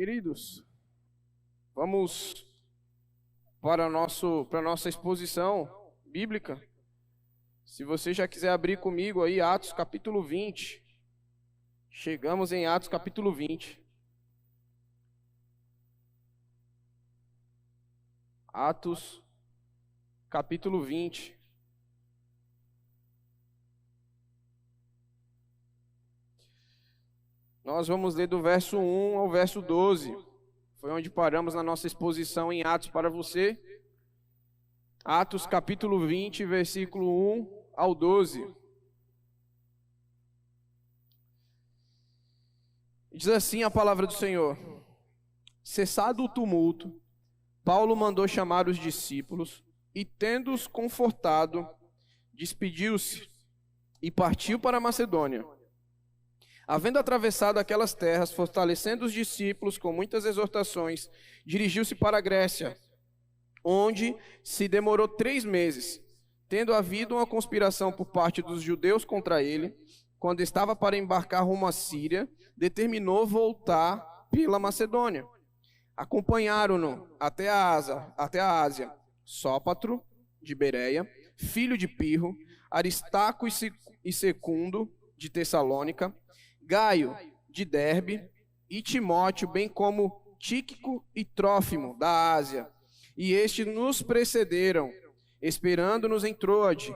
Queridos, vamos para a nossa exposição bíblica. Se você já quiser abrir comigo aí, Atos capítulo 20. Chegamos em Atos capítulo 20. Atos capítulo 20. Nós vamos ler do verso 1 ao verso 12. Foi onde paramos na nossa exposição em Atos para você. Atos capítulo 20, versículo 1 ao 12. Diz assim a palavra do Senhor: Cessado o tumulto, Paulo mandou chamar os discípulos e, tendo-os confortado, despediu-se e partiu para a Macedônia. Havendo atravessado aquelas terras, fortalecendo os discípulos com muitas exortações, dirigiu-se para a Grécia, onde se demorou 3 meses, tendo havido uma conspiração por parte dos judeus contra ele. Quando estava para embarcar rumo à Síria, determinou voltar pela Macedônia. Acompanharam-no até a Ásia, Sópatro, de Bereia, filho de Pirro, Aristarco e Secundo, de Tessalônica, Gaio, de Derbe, e Timóteo, bem como Tíquico e Trófimo, da Ásia. E estes nos precederam, esperando-nos em Troade.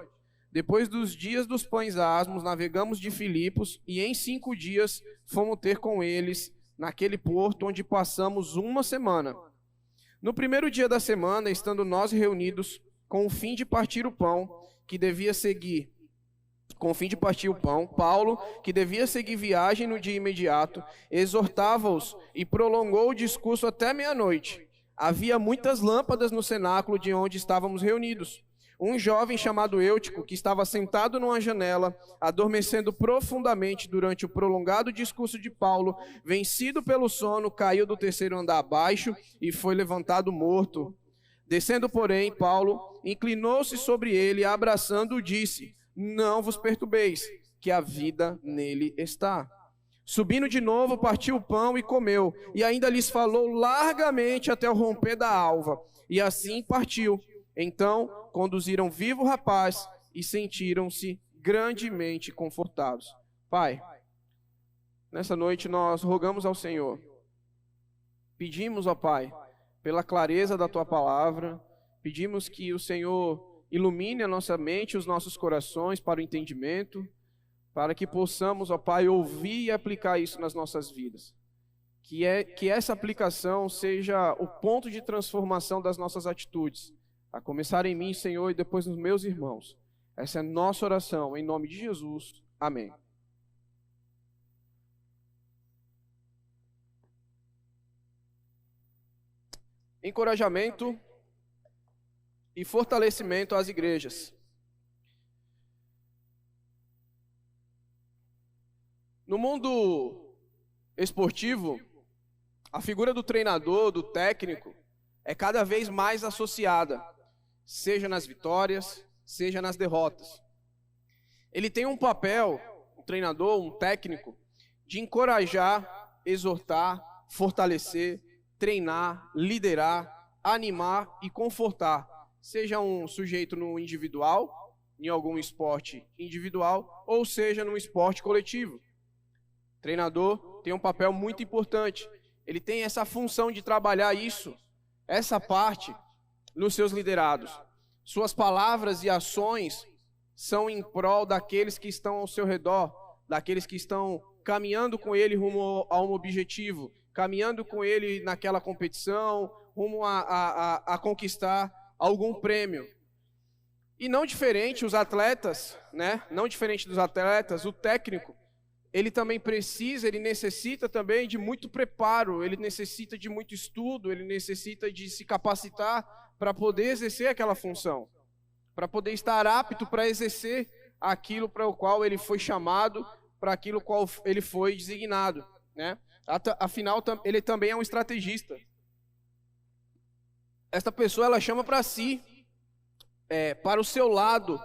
Depois dos dias dos pães asmos, navegamos de Filipos, e em 5 dias fomos ter com eles naquele porto, onde passamos 1 semana. No primeiro dia da semana, estando nós reunidos, com o fim de partir o pão, Paulo, que devia seguir viagem no dia imediato, exortava-os e prolongou o discurso até meia-noite. Havia muitas lâmpadas no cenáculo de onde estávamos reunidos. Um jovem chamado Eutico, que estava sentado numa janela, adormecendo profundamente durante o prolongado discurso de Paulo, vencido pelo sono, caiu do 3º andar abaixo e foi levantado morto. Descendo, porém, Paulo inclinou-se sobre ele e, abraçando-o, disse: Não vos perturbeis, que a vida nele está. Subindo de novo, partiu o pão e comeu, e ainda lhes falou largamente até o romper da alva, e assim partiu. Então conduziram vivo o rapaz e sentiram-se grandemente confortados. Pai, nessa noite nós rogamos ao Senhor, pedimos, ó Pai, pela clareza da Tua palavra, pedimos que o Senhor ilumine a nossa mente e os nossos corações para o entendimento, para que possamos, ó Pai, ouvir e aplicar isso nas nossas vidas. Que essa aplicação seja o ponto de transformação das nossas atitudes, a começar em mim, Senhor, e depois nos meus irmãos. Essa é a nossa oração, em nome de Jesus. Amém. Encorajamento e fortalecimento às igrejas. No mundo esportivo, a figura do treinador, do técnico, é cada vez mais associada, seja nas vitórias, seja nas derrotas. Ele tem um papel, um treinador, um técnico, de encorajar, exortar, fortalecer, treinar, liderar, animar e confortar, seja um sujeito no individual, em algum esporte individual, ou seja num esporte coletivo. O treinador tem um papel muito importante. Ele tem essa função de trabalhar isso, essa parte, nos seus liderados. Suas palavras e ações são em prol daqueles que estão ao seu redor, daqueles que estão caminhando com ele rumo a um objetivo, caminhando com ele naquela competição, rumo a conquistar algum prêmio. E não diferente os atletas, né? Não diferente dos atletas, o técnico, ele também precisa, ele necessita também de muito preparo, ele necessita de muito estudo, ele necessita de se capacitar para poder exercer aquela função, para poder estar apto para exercer aquilo para o qual ele foi chamado, para aquilo qual ele foi designado, né? Afinal, ele também é um estrategista. Esta pessoa, ela chama para si, para o seu lado,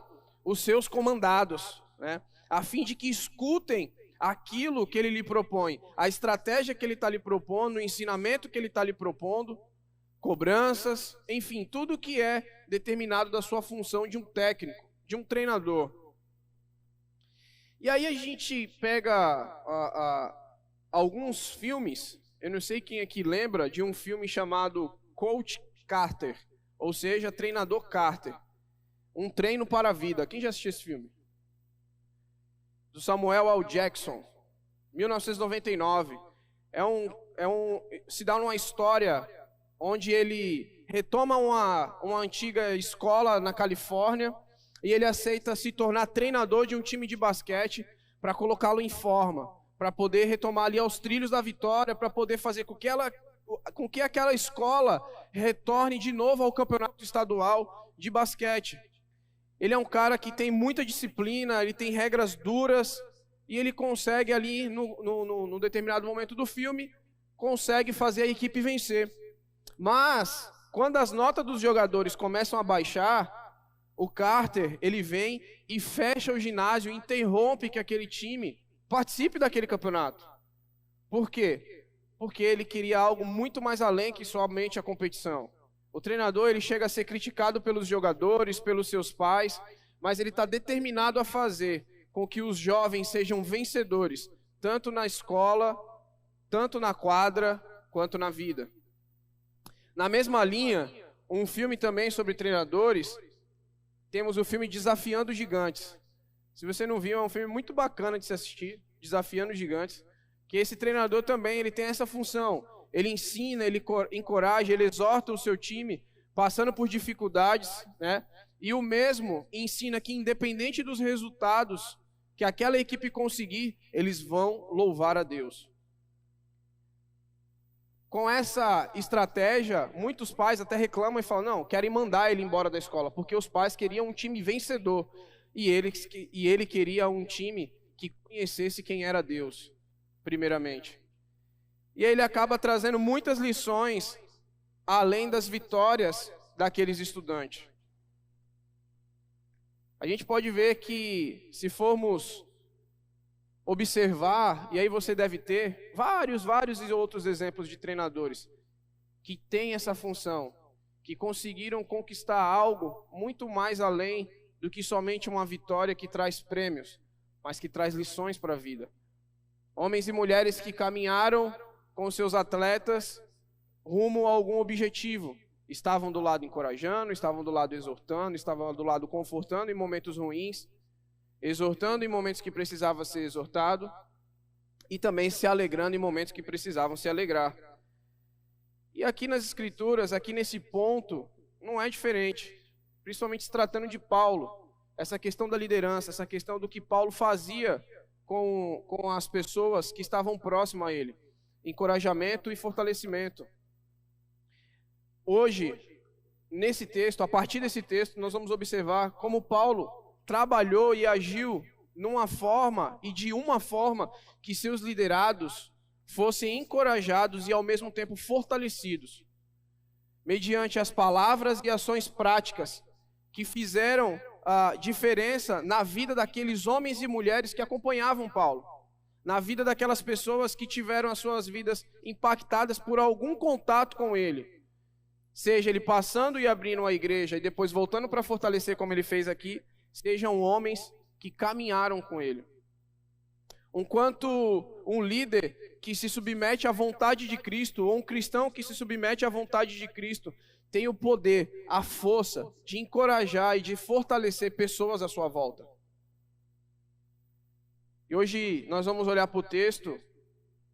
os seus comandados, né? A fim de que escutem aquilo que ele lhe propõe, a estratégia que ele está lhe propondo, o ensinamento que ele está lhe propondo, cobranças, enfim, tudo que é determinado da sua função de um técnico, de um treinador. E aí a gente pega alguns filmes, eu não sei quem aqui lembra de um filme chamado Coach Carter, ou seja, Treinador Carter, Um Treino para a Vida. Quem já assistiu esse filme? Do Samuel L. Jackson, 1999. Se dá numa história onde ele retoma uma antiga escola na Califórnia e ele aceita se tornar treinador de um time de basquete para colocá-lo em forma, para poder retomar ali aos trilhos da vitória, para poder fazer com que aquela escola retorne de novo ao campeonato estadual de basquete. Ele é um cara que tem muita disciplina, ele tem regras duras, e ele consegue ali, no determinado momento do filme, consegue fazer a equipe vencer. Mas, quando as notas dos jogadores começam a baixar, o Carter, ele vem e fecha o ginásio, interrompe que aquele time participe daquele campeonato. Por quê? Porque ele queria algo muito mais além que somente a competição. O treinador, ele chega a ser criticado pelos jogadores, pelos seus pais, mas ele está determinado a fazer com que os jovens sejam vencedores, tanto na escola, tanto na quadra, quanto na vida. Na mesma linha, um filme também sobre treinadores, temos o filme Desafiando os Gigantes. Se você não viu, é um filme muito bacana de se assistir, Desafiando os Gigantes, que esse treinador também, ele tem essa função. Ele ensina, ele encoraja, ele exorta o seu time, passando por dificuldades, né? E o mesmo ensina que, independente dos resultados que aquela equipe conseguir, eles vão louvar a Deus. Com essa estratégia, muitos pais até reclamam e falam, não, querem mandar ele embora da escola, porque os pais queriam um time vencedor, e ele queria um time que conhecesse quem era Deus, primeiramente. E ele acaba trazendo muitas lições, além das vitórias daqueles estudantes. A gente pode ver que, se formos observar, e aí você deve ter vários e outros exemplos de treinadores que têm essa função, que conseguiram conquistar algo muito mais além do que somente uma vitória que traz prêmios, mas que traz lições para a vida. Homens e mulheres que caminharam com seus atletas rumo a algum objetivo. Estavam do lado encorajando, estavam do lado exortando, estavam do lado confortando em momentos ruins, exortando em momentos que precisava ser exortado e também se alegrando em momentos que precisavam se alegrar. E aqui nas Escrituras, aqui nesse ponto, não é diferente, principalmente se tratando de Paulo. Essa questão da liderança, essa questão do que Paulo fazia com as pessoas que estavam próximas a ele. Encorajamento e fortalecimento. Hoje, nesse texto, a partir desse texto, nós vamos observar como Paulo trabalhou e agiu numa forma e de uma forma que seus liderados fossem encorajados e ao mesmo tempo fortalecidos, mediante as palavras e ações práticas que fizeram a diferença na vida daqueles homens e mulheres que acompanhavam Paulo, na vida daquelas pessoas que tiveram as suas vidas impactadas por algum contato com ele, seja ele passando e abrindo a igreja e depois voltando para fortalecer como ele fez aqui, sejam homens que caminharam com ele. Enquanto um líder que se submete à vontade de Cristo, ou um cristão que se submete à vontade de Cristo, tem o poder, a força de encorajar e de fortalecer pessoas à sua volta. E hoje nós vamos olhar para o texto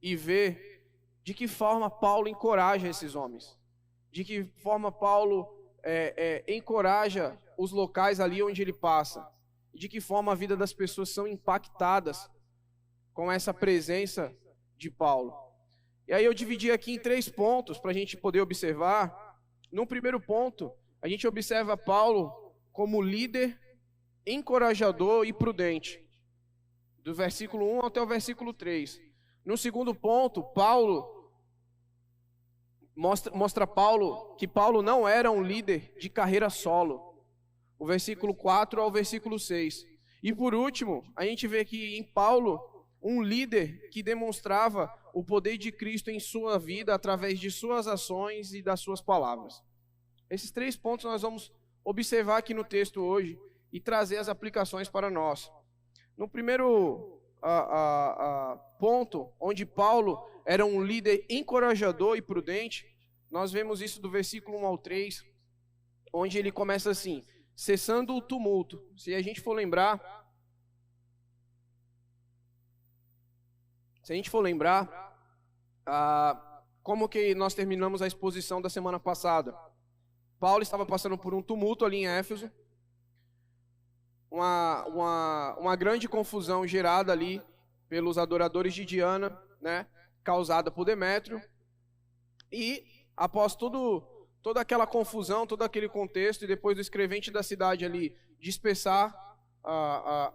e ver de que forma Paulo encoraja esses homens. De que forma Paulo encoraja os locais ali onde ele passa. De que forma a vida das pessoas são impactadas com essa presença de Paulo. E aí eu dividi aqui em 3 pontos para a gente poder observar. No primeiro ponto, a gente observa Paulo como líder, encorajador e prudente. Do versículo 1 até o versículo 3. No segundo ponto, Paulo mostra Paulo que Paulo não era um líder de carreira solo. O versículo 4 ao versículo 6. E por último, a gente vê que em Paulo, um líder que demonstrava o poder de Cristo em sua vida através de suas ações e das suas palavras. Esses 3 pontos nós vamos observar aqui no texto hoje e trazer as aplicações para nós. No primeiro ponto, onde Paulo era um líder encorajador e prudente, nós vemos isso do versículo 1 ao 3, onde ele começa assim: cessando o tumulto. Se a gente for lembrar, como que nós terminamos a exposição da semana passada? Paulo estava passando por um tumulto ali em Éfeso, uma grande confusão gerada ali pelos adoradores de Diana, né, causada por Demétrio, e após toda aquela confusão, todo aquele contexto, e depois do escrevente da cidade ali dispersar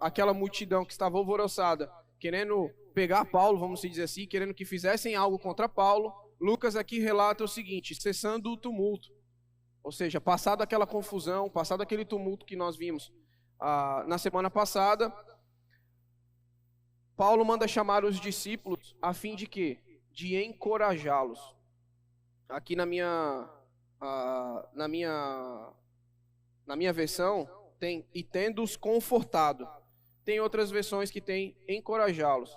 aquela multidão que estava alvoroçada, querendo pegar Paulo, vamos dizer assim, querendo que fizessem algo contra Paulo, Lucas aqui relata o seguinte: cessando o tumulto. Ou seja, passado aquela confusão, passado aquele tumulto que nós vimos na semana passada, Paulo manda chamar os discípulos a fim de quê? De encorajá-los. Aqui na minha versão tem "e tendo-os confortado". Tem outras versões que tem "encorajá-los".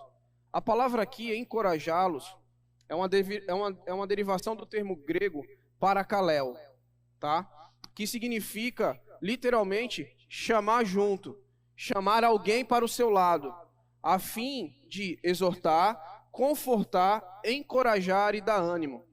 A palavra aqui, encorajá-los, é uma derivação do termo grego parakaleo, tá? Que significa, literalmente, chamar junto, chamar alguém para o seu lado, a fim de exortar, confortar, encorajar e dar ânimo.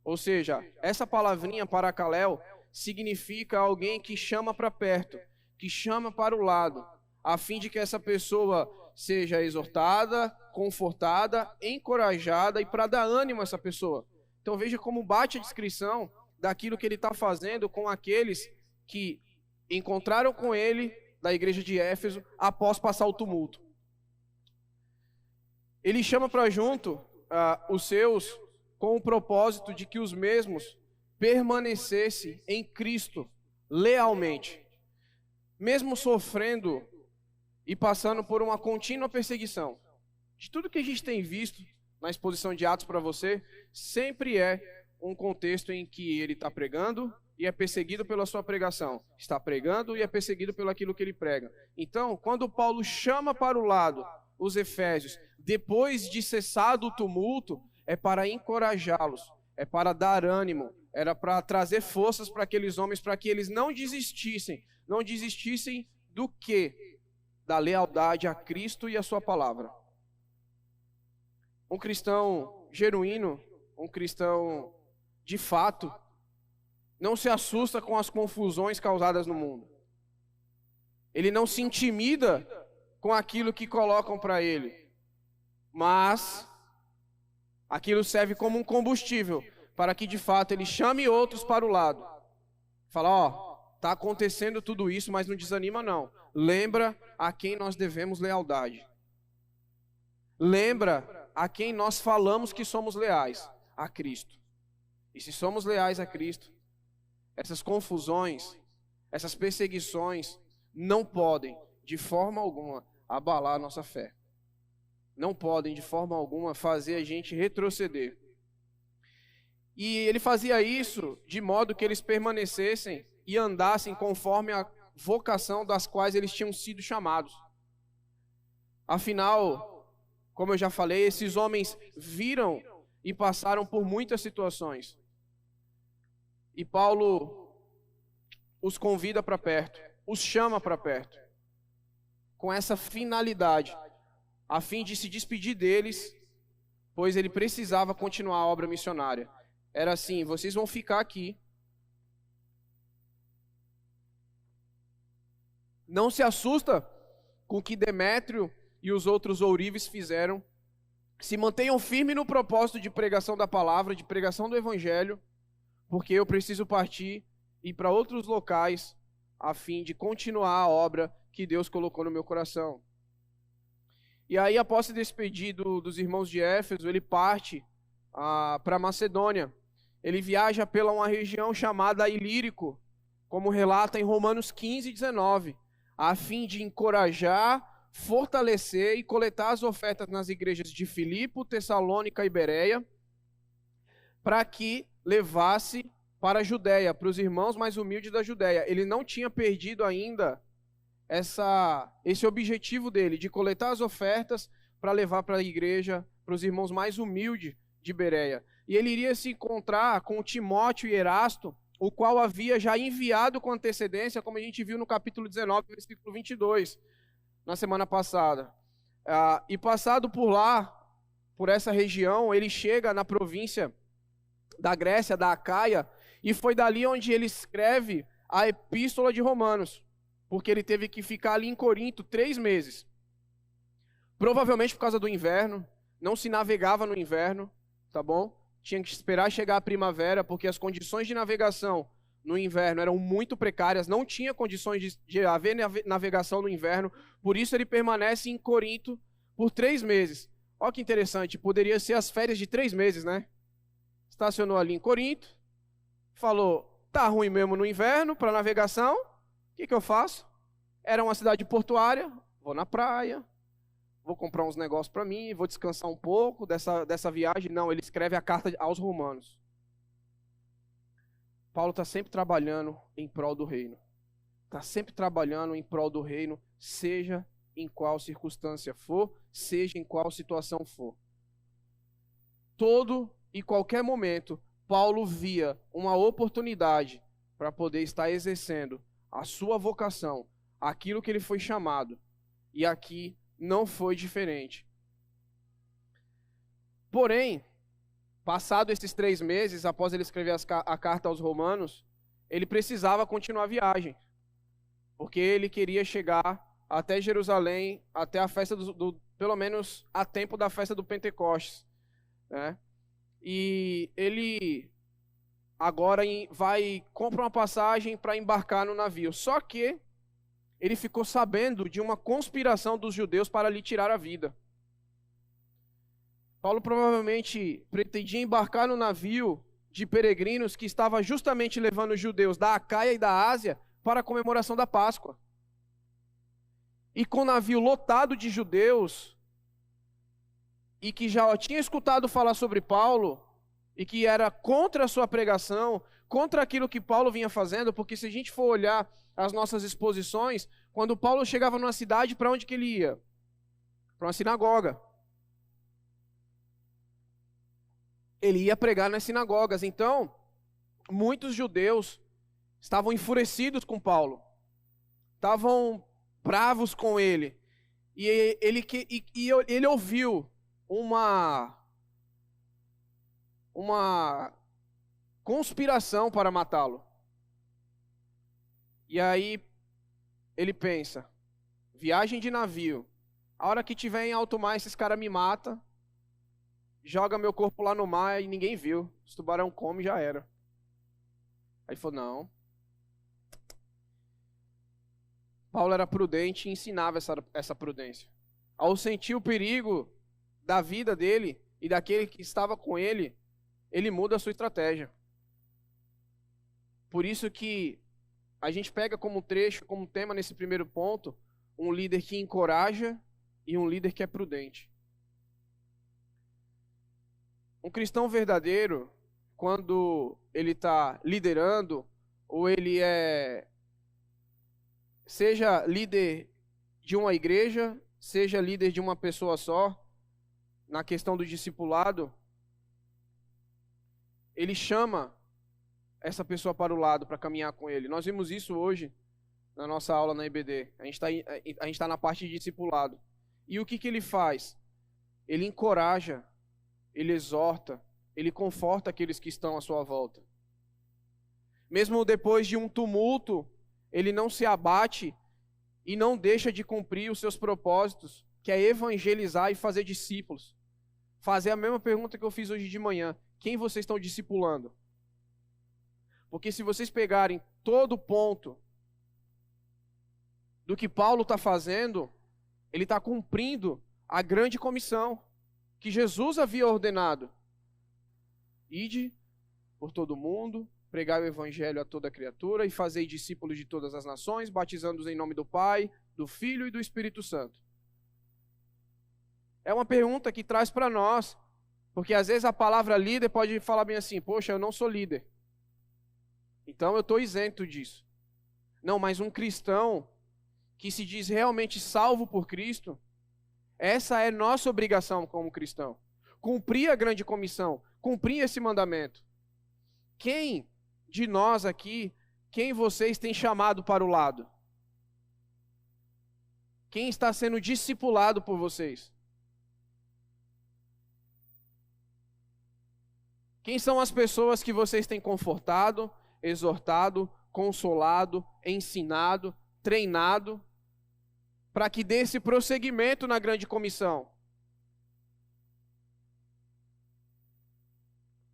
Ou seja, essa palavrinha parakaleo significa alguém que chama para perto, que chama para o lado, a fim de que essa pessoa seja exortada, confortada, encorajada e para dar ânimo a essa pessoa. Então veja como bate a descrição daquilo que ele está fazendo com aqueles que encontraram com ele da igreja de Éfeso após passar o tumulto. Ele chama para junto os seus com o propósito de que os mesmos permanecessem em Cristo lealmente, mesmo sofrendo e passando por uma contínua perseguição. De tudo que a gente tem visto na exposição de Atos para você, sempre é um contexto em que ele está pregando e é perseguido pela sua pregação. Está pregando e é perseguido pelo aquilo que ele prega. Então, quando Paulo chama para o lado os efésios, depois de cessado o tumulto, é para encorajá-los, é para dar ânimo, era para trazer forças para aqueles homens, para que eles não desistissem do quê? Da lealdade a Cristo e a sua palavra. Um cristão genuíno, um cristão de fato, não se assusta com as confusões causadas no mundo. Ele não se intimida com aquilo que colocam para ele, mas aquilo serve como um combustível para que de fato ele chame outros para o lado. Fala, está acontecendo tudo isso, mas não desanima não. Lembra a quem nós devemos lealdade. Lembra a quem nós falamos que somos leais, a Cristo. E se somos leais a Cristo, essas confusões, essas perseguições não podem de forma alguma abalar a nossa fé. Não podem de forma alguma fazer a gente retroceder. E ele fazia isso de modo que eles permanecessem e andassem conforme a vocação das quais eles tinham sido chamados. Afinal, como eu já falei, esses homens viram e passaram por muitas situações. E Paulo os convida para perto, os chama para perto, com essa finalidade, a fim de se despedir deles, pois ele precisava continuar a obra missionária. Era assim: vocês vão ficar aqui, não se assusta com o que Demétrio e os outros ourives fizeram, se mantenham firmes no propósito de pregação da palavra, de pregação do evangelho, porque eu preciso partir e ir para outros locais a fim de continuar a obra que Deus colocou no meu coração. E aí, após se despedir dos irmãos de Éfeso, ele parte para Macedônia. Ele viaja pela uma região chamada Ilírico, como relata em Romanos 15, 19, a fim de encorajar, fortalecer e coletar as ofertas nas igrejas de Filipe, Tessalônica e Bereia, para que levasse para a Judéia, para os irmãos mais humildes da Judéia. Ele não tinha perdido ainda esse objetivo dele, de coletar as ofertas para levar para a igreja, para os irmãos mais humildes de Bereia. E ele iria se encontrar com Timóteo e Erasto, o qual havia já enviado com antecedência, como a gente viu no capítulo 19, versículo 22, na semana passada. E passado por lá, por essa região, ele chega na província da Grécia, da Acaia, e foi dali onde ele escreve a Epístola de Romanos, porque ele teve que ficar ali em Corinto 3 meses. Provavelmente por causa do inverno, não se navegava no inverno, tá bom? Tinha que esperar chegar a primavera, porque as condições de navegação no inverno eram muito precárias, não tinha condições de haver navegação no inverno, por isso ele permanece em Corinto por 3 meses. Olha que interessante, poderia ser as férias de 3 meses, né? Estacionou ali em Corinto, falou, tá ruim mesmo no inverno para navegação, o que eu faço? Era uma cidade portuária, vou na praia, vou comprar uns negócios para mim, vou descansar um pouco dessa viagem. Não, ele escreve a carta aos Romanos. Paulo está sempre trabalhando em prol do reino. Está sempre trabalhando em prol do reino, seja em qual circunstância for, seja em qual situação for. Todo e qualquer momento, Paulo via uma oportunidade para poder estar exercendo a sua vocação, aquilo que ele foi chamado. E aqui não foi diferente. Porém, passado esses 3 meses, após ele escrever a carta aos Romanos, ele precisava continuar a viagem, porque ele queria chegar até Jerusalém, até a festa pelo menos a tempo da festa do Pentecostes, né? E ele agora compra uma passagem para embarcar no navio. Só que ele ficou sabendo de uma conspiração dos judeus para lhe tirar a vida. Paulo provavelmente pretendia embarcar no navio de peregrinos que estava justamente levando os judeus da Acaia e da Ásia para a comemoração da Páscoa. E com o navio lotado de judeus, e que já tinha escutado falar sobre Paulo, e que era contra a sua pregação, contra aquilo que Paulo vinha fazendo, porque se a gente for olhar as nossas exposições, quando Paulo chegava numa cidade, para onde que ele ia? Para uma sinagoga. Ele ia pregar nas sinagogas. Então, muitos judeus estavam enfurecidos com Paulo, estavam bravos com ele, e ele ouviu uma conspiração para matá-lo. E aí ele pensa, viagem de navio, a hora que tiver em alto mar, esses caras me matam, joga meu corpo lá no mar e ninguém viu, os tubarão come e já era. Aí falou, não. Paulo era prudente e ensinava essa prudência. Ao sentir o perigo da vida dele e daquele que estava com ele, ele muda a sua estratégia. Por isso que a gente pega como trecho, como tema nesse primeiro ponto, um líder que encoraja e um líder que é prudente. Um cristão verdadeiro, quando ele está liderando, ou ele seja líder de uma igreja, seja líder de uma pessoa só, na questão do discipulado, ele chama essa pessoa para o lado para caminhar com ele. Nós vimos isso hoje na nossa aula na EBD. A gente tá na parte de discipulado. E o que ele faz? Ele encoraja, ele exorta, ele conforta aqueles que estão à sua volta. Mesmo depois de um tumulto, ele não se abate e não deixa de cumprir os seus propósitos, que é evangelizar e fazer discípulos. Fazer a mesma pergunta que eu fiz hoje de manhã. Quem vocês estão discipulando? Porque se vocês pegarem todo o ponto do que Paulo está fazendo, ele está cumprindo a grande comissão que Jesus havia ordenado. Ide por todo mundo, pregai o evangelho a toda criatura e fazei discípulos de todas as nações, batizando-os em nome do Pai, do Filho e do Espírito Santo. É uma pergunta que traz para nós, porque às vezes a palavra líder pode falar bem assim, poxa, eu não sou líder, então eu estou isento disso. Não, mas um cristão que se diz realmente salvo por Cristo, essa é nossa obrigação como cristão. Cumprir a grande comissão, cumprir esse mandamento. Quem de nós aqui, quem vocês têm chamado para o lado? Quem está sendo discipulado por vocês? Quem são as pessoas que vocês têm confortado, exortado, consolado, ensinado, treinado, para que dê esse prosseguimento na grande comissão?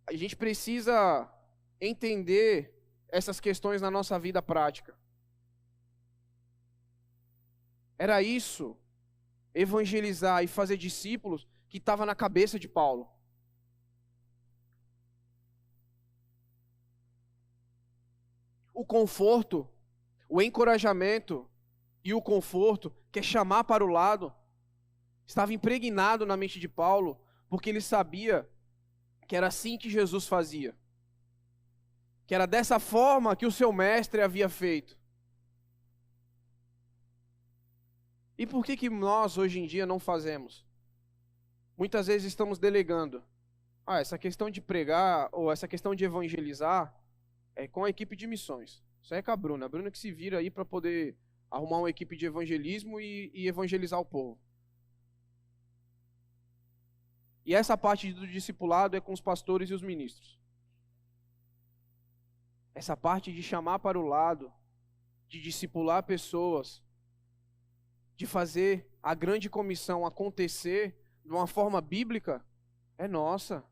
A gente precisa entender essas questões na nossa vida prática. Era isso, evangelizar e fazer discípulos, que estava na cabeça de Paulo. O conforto, o encorajamento e o conforto, que é chamar para o lado, estava impregnado na mente de Paulo, porque ele sabia que era assim que Jesus fazia. Que era dessa forma que o seu mestre havia feito. E por que nós hoje em dia não fazemos? Muitas vezes estamos delegando. Essa questão de pregar ou essa questão de evangelizar é com a equipe de missões. Isso aí é com a Bruna. A Bruna que se vira aí para poder arrumar uma equipe de evangelismo e evangelizar o povo. E essa parte do discipulado é com os pastores e os ministros. Essa parte de chamar para o lado, de discipular pessoas, de fazer a grande comissão acontecer de uma forma bíblica, é nossa.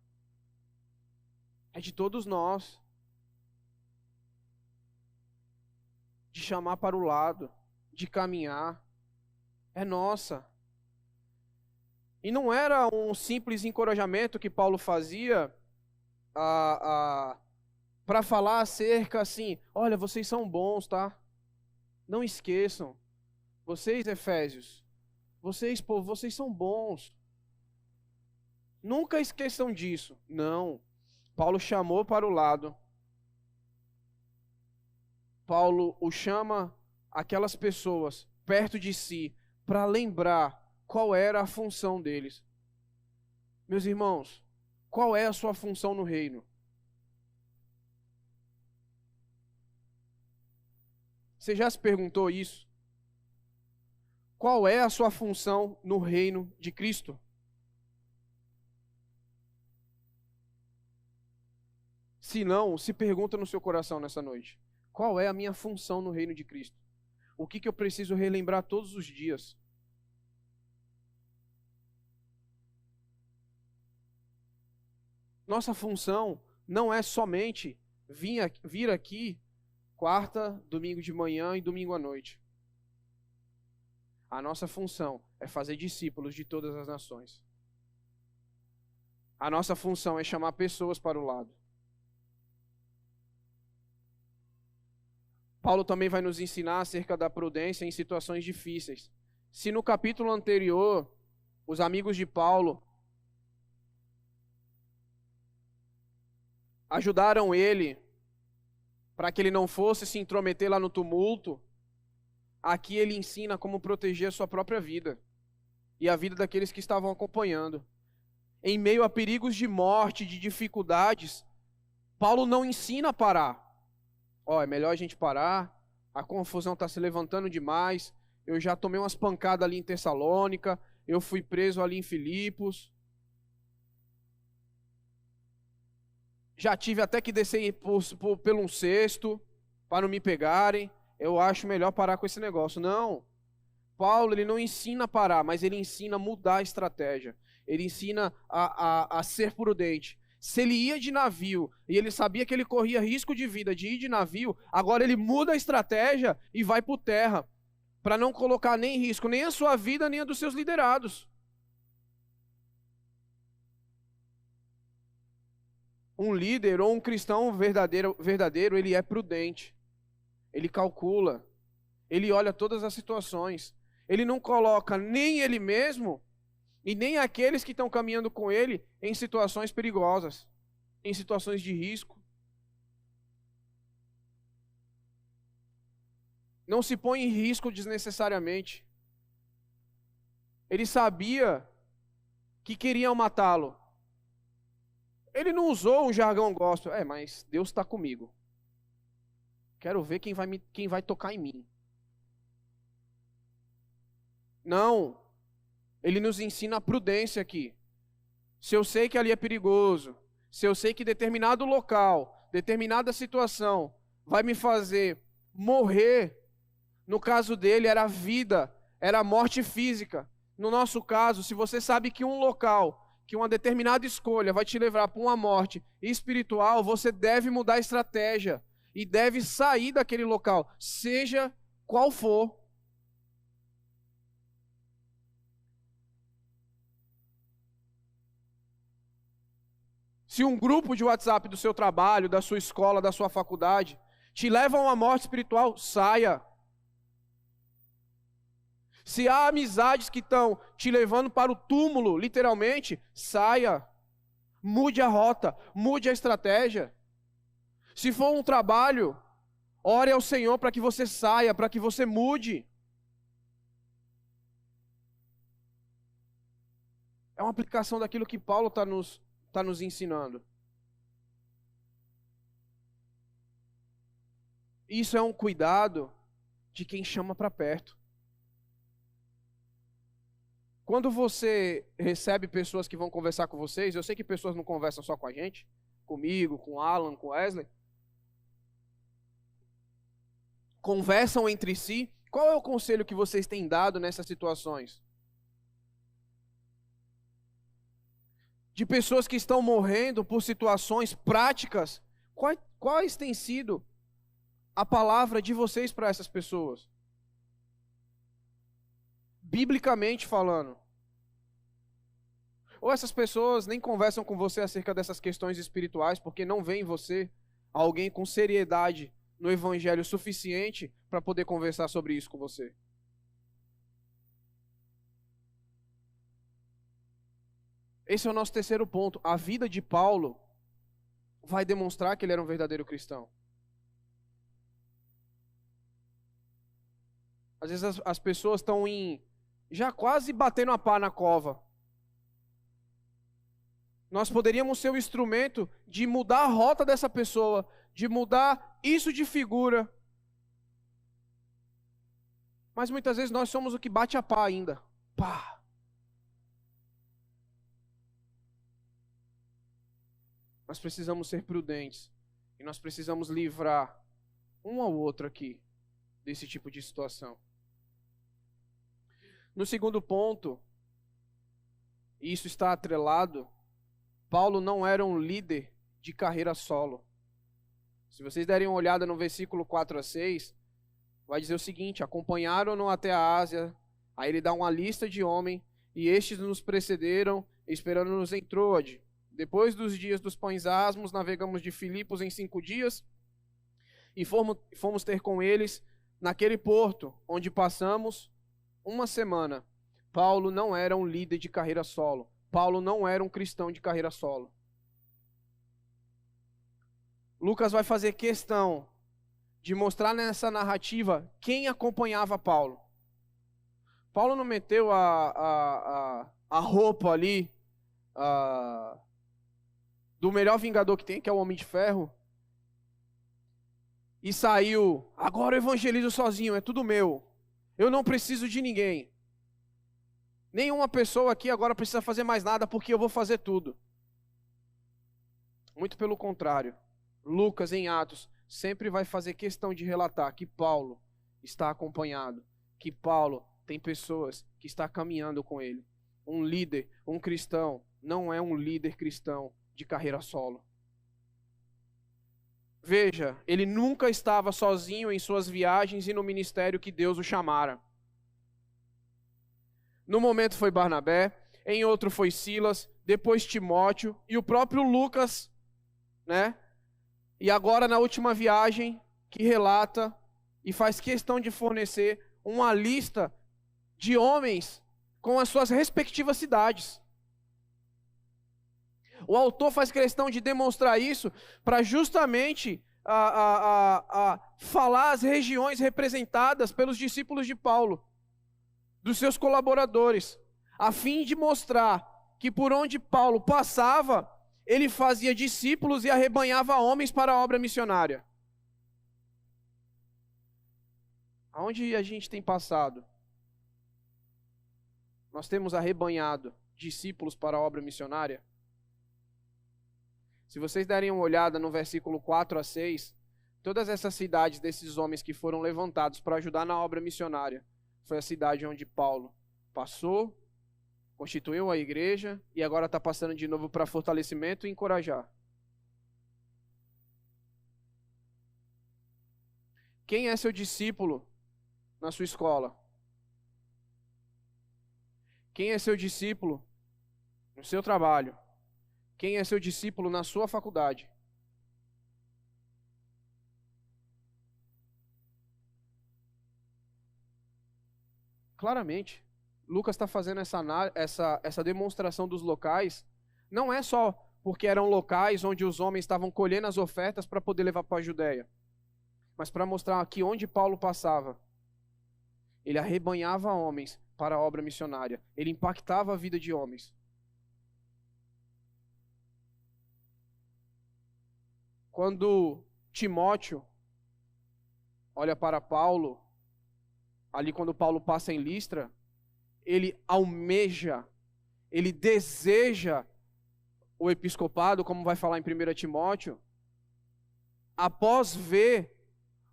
É de todos nós. De chamar para o lado, de caminhar, é nossa. E não era um simples encorajamento que Paulo fazia para falar acerca assim, olha, vocês são bons, tá? Não esqueçam. Vocês, Efésios, vocês são bons. Nunca esqueçam disso. Não. Paulo chamou para o lado. Paulo o chama aquelas pessoas perto de si para lembrar qual era a função deles. Meus irmãos, qual é a sua função no reino? Você já se perguntou isso? Qual é a sua função no reino de Cristo? Se não, se pergunta no seu coração nessa noite. Qual é a minha função no reino de Cristo? O que eu preciso relembrar todos os dias? Nossa função não é somente vir aqui quarta, domingo de manhã e domingo à noite. A nossa função é fazer discípulos de todas as nações. A nossa função é chamar pessoas para o lado. Paulo também vai nos ensinar acerca da prudência em situações difíceis. Se no capítulo anterior, os amigos de Paulo ajudaram ele para que ele não fosse se intrometer lá no tumulto, aqui ele ensina como proteger a sua própria vida e a vida daqueles que estavam acompanhando. Em meio a perigos de morte, de dificuldades, Paulo não ensina a parar. É melhor a gente parar, a confusão está se levantando demais, eu já tomei umas pancadas ali em Tessalônica, eu fui preso ali em Filipos, já tive até que descer pelo um cesto para não me pegarem, eu acho melhor parar com esse negócio. Não, Paulo ele não ensina a parar, mas ele ensina a mudar a estratégia, ele ensina a ser prudente. Se ele ia de navio e ele sabia que ele corria risco de vida de ir de navio, agora ele muda a estratégia e vai por terra, para não colocar nem em risco nem a sua vida, nem a dos seus liderados. Um líder ou um cristão verdadeiro, ele é prudente, ele calcula, ele olha todas as situações, ele não coloca nem ele mesmo, E nem aqueles que estão caminhando com ele em situações perigosas, em situações de risco. Não se põe em risco desnecessariamente. Ele sabia que queriam matá-lo. Ele não usou um jargão gospel. Mas Deus está comigo. Quero ver quem vai tocar em mim. Não. Ele nos ensina a prudência aqui. Se eu sei que ali é perigoso, se eu sei que determinado local, determinada situação vai me fazer morrer, no caso dele era vida, era morte física. No nosso caso, se você sabe que um local, que uma determinada escolha vai te levar para uma morte espiritual, você deve mudar a estratégia e deve sair daquele local, seja qual for. Se um grupo de WhatsApp do seu trabalho, da sua escola, da sua faculdade, te leva a uma morte espiritual, saia. Se há amizades que estão te levando para o túmulo, literalmente, saia. Mude a rota, mude a estratégia. Se for um trabalho, ore ao Senhor para que você saia, para que você mude. É uma aplicação daquilo que Paulo está nos ensinando. Isso é um cuidado de quem chama para perto. Quando você recebe pessoas que vão conversar com vocês, eu sei que pessoas não conversam só com a gente, comigo, com Alan, com Wesley. Conversam entre si. Qual é o conselho que vocês têm dado nessas situações? De pessoas que estão morrendo por situações práticas, quais têm sido a palavra de vocês para essas pessoas? Biblicamente falando. Ou essas pessoas nem conversam com você acerca dessas questões espirituais, porque não vê em você alguém com seriedade no evangelho suficiente para poder conversar sobre isso com você. Esse é o nosso terceiro ponto. A vida de Paulo vai demonstrar que ele era um verdadeiro cristão. Às vezes as pessoas estão já quase batendo a pá na cova. Nós poderíamos ser o instrumento de mudar a rota dessa pessoa, de mudar isso de figura. Mas muitas vezes nós somos o que bate a pá ainda. Pá. Nós precisamos ser prudentes. E nós precisamos livrar um ao outro aqui desse tipo de situação. No segundo ponto, e isso está atrelado, Paulo não era um líder de carreira solo. Se vocês derem uma olhada no versículo 4 a 6, vai dizer o seguinte: acompanharam-no até a Ásia, aí ele dá uma lista de homens, e estes nos precederam, esperando-nos em Troade. Depois dos dias dos pães asmos, navegamos de Filipos em 5 dias, e fomos ter com eles naquele porto, onde passamos uma semana. Paulo não era um líder de carreira solo. Paulo não era um cristão de carreira solo. Lucas vai fazer questão de mostrar nessa narrativa quem acompanhava Paulo. Paulo não meteu a roupa ali do melhor vingador que tem, que é o Homem de Ferro, e saiu: agora eu evangelizo sozinho, é tudo meu. Eu não preciso de ninguém. Nenhuma pessoa aqui agora precisa fazer mais nada porque eu vou fazer tudo. Muito pelo contrário. Lucas, em Atos, sempre vai fazer questão de relatar que Paulo está acompanhado, que Paulo tem pessoas que estão caminhando com ele. Um líder, um cristão, não é um líder cristão de carreira solo. Veja, ele nunca estava sozinho em suas viagens e no ministério que Deus o chamara. No momento foi Barnabé, em outro foi Silas, depois Timóteo e o próprio Lucas, né? E agora na última viagem, que relata e faz questão de fornecer uma lista de homens com as suas respectivas cidades. O autor faz questão de demonstrar isso para justamente falar as regiões representadas pelos discípulos de Paulo, dos seus colaboradores, a fim de mostrar que por onde Paulo passava, ele fazia discípulos e arrebanhava homens para a obra missionária. Aonde a gente tem passado, nós temos arrebanhado discípulos para a obra missionária? Se vocês derem uma olhada no versículo 4 a 6, todas essas cidades desses homens que foram levantados para ajudar na obra missionária, foi a cidade onde Paulo passou, constituiu a igreja e agora está passando de novo para fortalecimento e encorajar. Quem é seu discípulo na sua escola? Quem é seu discípulo no seu trabalho? Quem é seu discípulo na sua faculdade? Claramente, Lucas está fazendo essa demonstração dos locais, não é só porque eram locais onde os homens estavam colhendo as ofertas para poder levar para a Judéia, mas para mostrar que onde Paulo passava, ele arrebanhava homens para a obra missionária, ele impactava a vida de homens. Quando Timóteo olha para Paulo, ali quando Paulo passa em Listra, ele almeja, ele deseja o episcopado, como vai falar em 1 Timóteo, após ver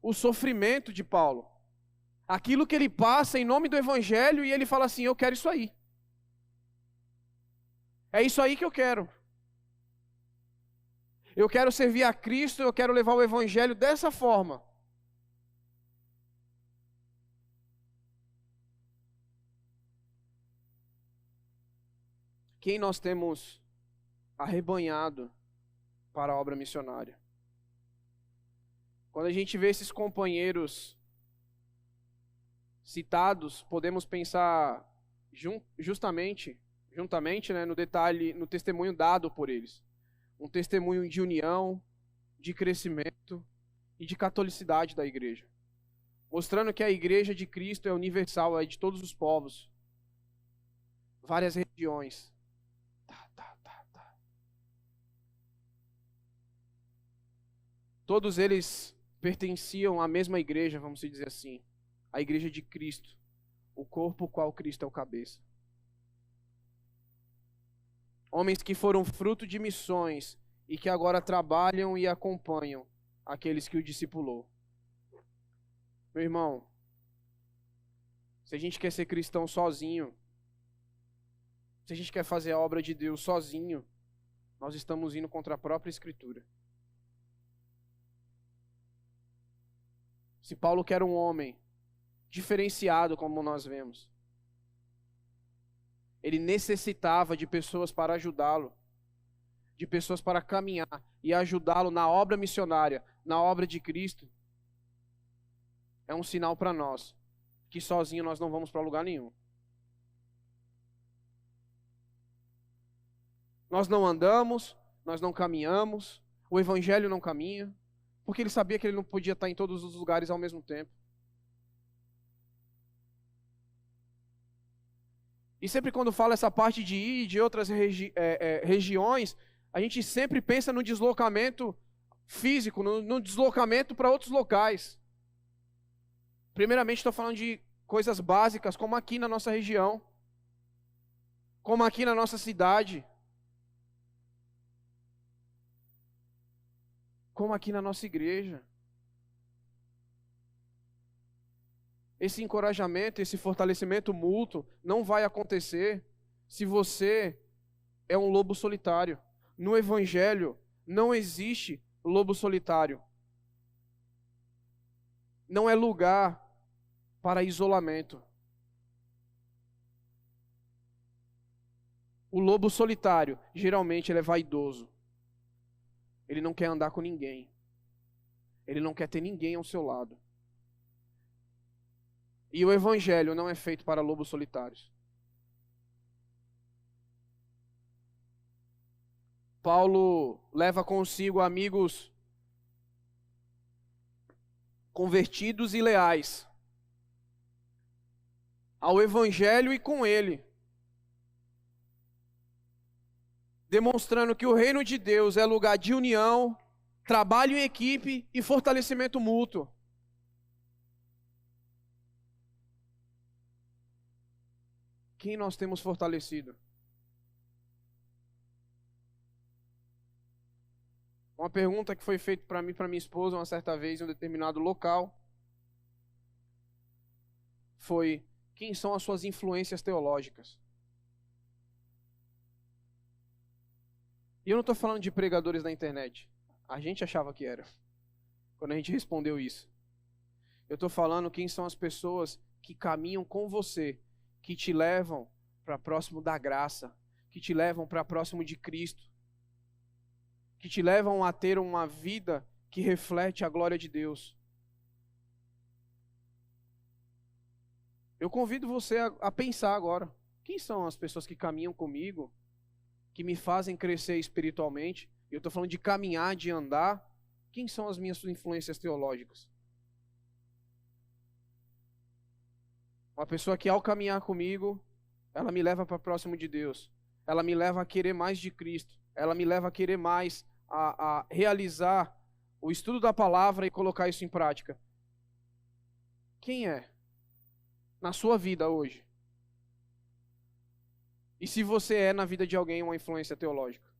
o sofrimento de Paulo. Aquilo que ele passa em nome do Evangelho, e ele fala assim: eu quero isso aí. É isso aí que eu quero. Eu quero servir a Cristo, eu quero levar o Evangelho dessa forma. Quem nós temos arrebanhado para a obra missionária? Quando a gente vê esses companheiros citados, podemos pensar juntamente, né, no detalhe, no testemunho dado por eles. Um testemunho de união, de crescimento e de catolicidade da igreja. Mostrando que a igreja de Cristo é universal, é de todos os povos. Várias regiões. Todos eles pertenciam à mesma igreja, vamos dizer assim. A igreja de Cristo. O corpo qual Cristo é o cabeça. Homens que foram fruto de missões e que agora trabalham e acompanham aqueles que o discipulou. Meu irmão, se a gente quer ser cristão sozinho, se a gente quer fazer a obra de Deus sozinho, nós estamos indo contra a própria Escritura. Se Paulo quer um homem diferenciado, como nós vemos, ele necessitava de pessoas para ajudá-lo, de pessoas para caminhar e ajudá-lo na obra missionária, na obra de Cristo. É um sinal para nós que sozinho nós não vamos para lugar nenhum. Nós não andamos, nós não caminhamos, o Evangelho não caminha, porque ele sabia que ele não podia estar em todos os lugares ao mesmo tempo. E sempre quando fala essa parte de ir de outras regiões, a gente sempre pensa no deslocamento físico, no deslocamento para outros locais. Primeiramente estou falando de coisas básicas, como aqui na nossa região, como aqui na nossa cidade, como aqui na nossa igreja. Esse encorajamento, esse fortalecimento mútuo não vai acontecer se você é um lobo solitário. No Evangelho não existe lobo solitário. Não é lugar para isolamento. O lobo solitário, geralmente, ele é vaidoso. Ele não quer andar com ninguém. Ele não quer ter ninguém ao seu lado. E o Evangelho não é feito para lobos solitários. Paulo leva consigo amigos convertidos e leais ao Evangelho e com ele, demonstrando que o reino de Deus é lugar de união, trabalho em equipe e fortalecimento mútuo. Quem nós temos fortalecido? Uma pergunta que foi feita para mim e para minha esposa uma certa vez em um determinado local foi: quem são as suas influências teológicas? E eu não estou falando de pregadores da internet. A gente achava que era, quando a gente respondeu isso. Eu estou falando quem são as pessoas que caminham com você, que te levam para próximo da graça, que te levam para próximo de Cristo, que te levam a ter uma vida que reflete a glória de Deus. Eu convido você a pensar agora: quem são as pessoas que caminham comigo, que me fazem crescer espiritualmente? Eu estou falando de caminhar, de andar. Quem são as minhas influências teológicas? Uma pessoa que, ao caminhar comigo, ela me leva para próximo de Deus. Ela me leva a querer mais de Cristo. Ela me leva a querer mais, a realizar o estudo da palavra e colocar isso em prática. Quem é na sua vida hoje? E se você é na vida de alguém uma influência teológica?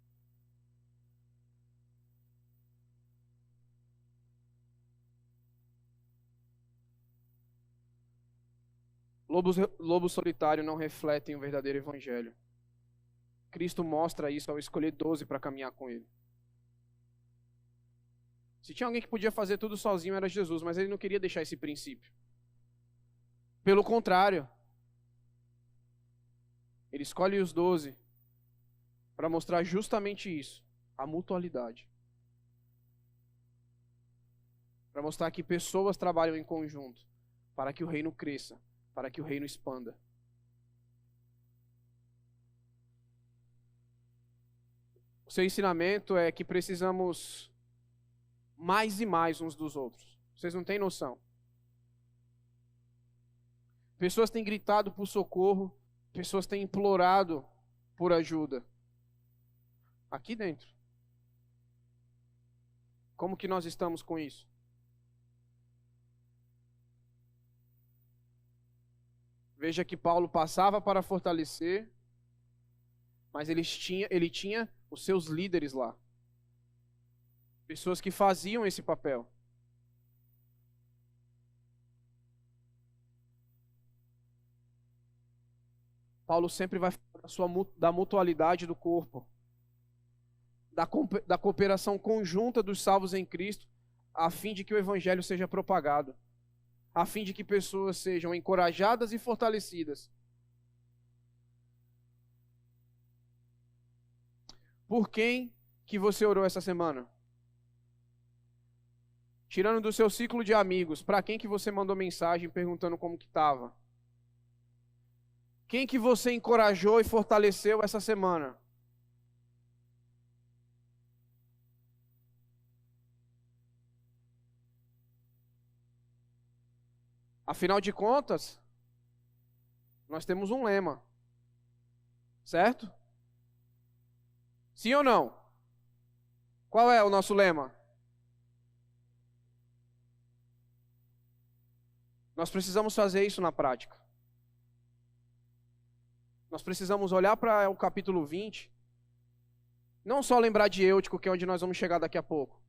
Lobos solitários não refletem o verdadeiro evangelho. Cristo mostra isso ao escolher 12 para caminhar com ele. Se tinha alguém que podia fazer tudo sozinho, era Jesus, mas ele não queria deixar esse princípio. Pelo contrário, ele escolhe os 12 para mostrar justamente isso, a mutualidade. Para mostrar que pessoas trabalham em conjunto, para que o reino cresça, para que o reino expanda. O seu ensinamento é que precisamos mais e mais uns dos outros. Vocês não têm noção. Pessoas têm gritado por socorro, pessoas têm implorado por ajuda. Aqui dentro. Como que nós estamos com isso? Veja que Paulo passava para fortalecer, mas ele tinha os seus líderes lá. Pessoas que faziam esse papel. Paulo sempre vai falar da mutualidade do corpo, da cooperação conjunta dos salvos em Cristo, a fim de que o evangelho seja propagado, a fim de que pessoas sejam encorajadas e fortalecidas. Por quem que você orou essa semana? Tirando do seu ciclo de amigos, para quem que você mandou mensagem perguntando como que estava? Quem que você encorajou e fortaleceu essa semana? Afinal de contas, nós temos um lema, certo? Sim ou não? Qual é o nosso lema? Nós precisamos fazer isso na prática. Nós precisamos olhar para o capítulo 20, não só lembrar de Eutico, que é onde nós vamos chegar daqui a pouco,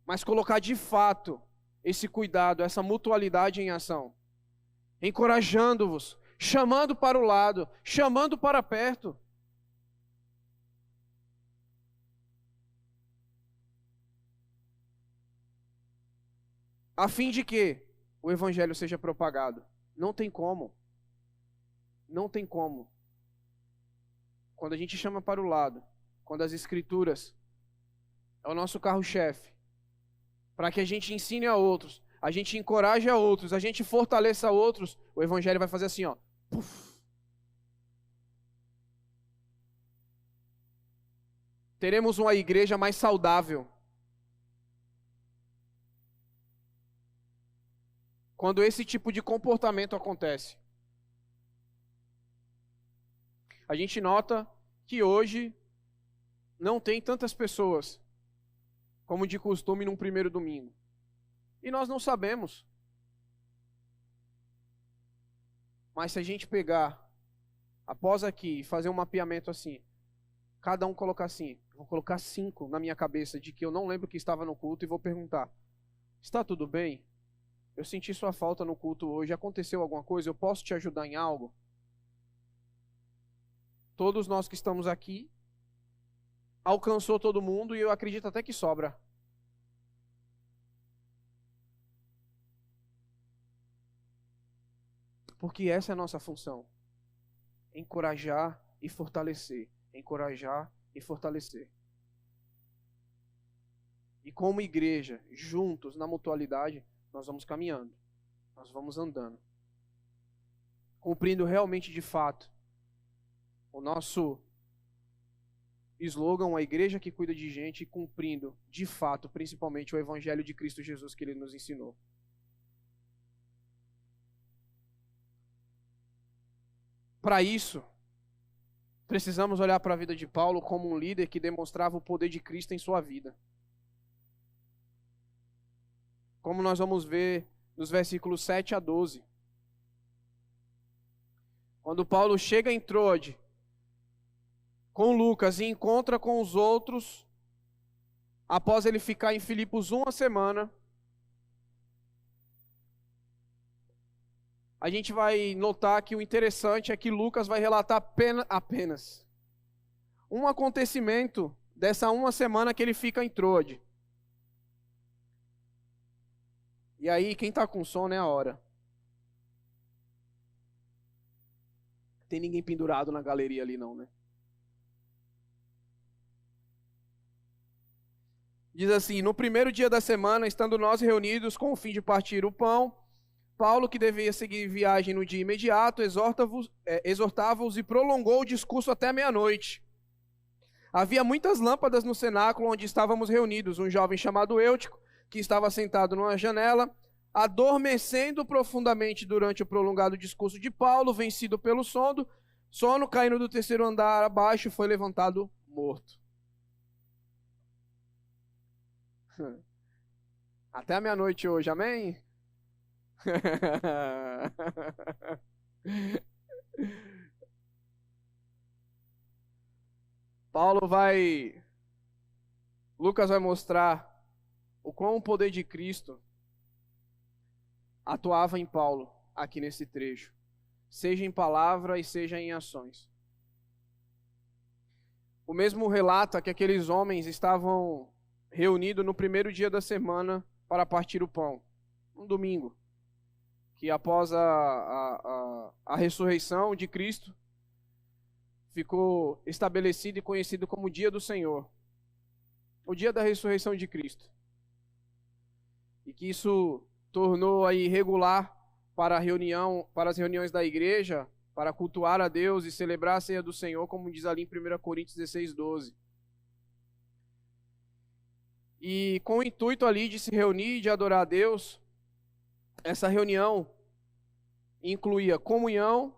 mas colocar de fato esse cuidado, essa mutualidade em ação, encorajando-vos, chamando para o lado, chamando para perto. A fim de que o evangelho seja propagado. Não tem como. Não tem como. Quando a gente chama para o lado, quando as escrituras é o nosso carro-chefe, para que a gente ensine a outros, a gente encoraje a outros, a gente fortaleça a outros, o evangelho vai fazer assim, ó. Puf. teremos uma igreja mais saudável. Quando esse tipo de comportamento acontece. A gente nota que hoje não tem tantas pessoas como de costume num primeiro domingo. E nós não sabemos. Mas se a gente pegar, após aqui, e fazer um mapeamento assim, cada um colocar assim, vou colocar 5 na minha cabeça de que eu não lembro que estava no culto e vou perguntar, está tudo bem? Eu senti sua falta no culto hoje, aconteceu alguma coisa? Eu posso te ajudar em algo? Todos nós que estamos aqui, alcançou todo mundo e eu acredito até que sobra. Porque essa é a nossa função. Encorajar e fortalecer. Encorajar e fortalecer. E como igreja, juntos, na mutualidade, nós vamos caminhando. Nós vamos andando. Cumprindo realmente de fato o nosso slogan, a igreja que cuida de gente, e cumprindo de fato, principalmente, o evangelho de Cristo Jesus que ele nos ensinou. Para isso, precisamos olhar para a vida de Paulo como um líder que demonstrava o poder de Cristo em sua vida. Como nós vamos ver nos versículos 7 a 12. Quando Paulo chega em Troade com Lucas e encontra com os outros, após ele ficar em Filipos uma semana, a gente vai notar que o interessante é que Lucas vai relatar apenas um acontecimento dessa uma semana que ele fica em Troade. E aí, quem está com sono é a hora. Tem ninguém pendurado na galeria ali não, né? Diz assim, no primeiro dia da semana, estando nós reunidos com o fim de partir o pão, Paulo, que devia seguir viagem no dia imediato, exortava-os e prolongou o discurso até meia-noite. Havia muitas lâmpadas no cenáculo onde estávamos reunidos. Um jovem chamado Eutico, que estava sentado numa janela, adormecendo profundamente durante o prolongado discurso de Paulo, vencido pelo sono, caindo do terceiro andar abaixo, foi levantado morto. Até a meia-noite hoje, amém? Lucas vai mostrar o quão o poder de Cristo atuava em Paulo aqui nesse trecho, seja em palavra e seja em ações. O mesmo relata que aqueles homens estavam reunidos no primeiro dia da semana para partir o pão, um domingo, que após a ressurreição de Cristo, ficou estabelecido e conhecido como o dia do Senhor, o dia da ressurreição de Cristo. E que isso tornou aí regular para as reuniões da igreja, para cultuar a Deus e celebrar a ceia do Senhor, como diz ali em 1 Coríntios 16:12. E com o intuito ali de se reunir e de adorar a Deus, essa reunião incluía comunhão,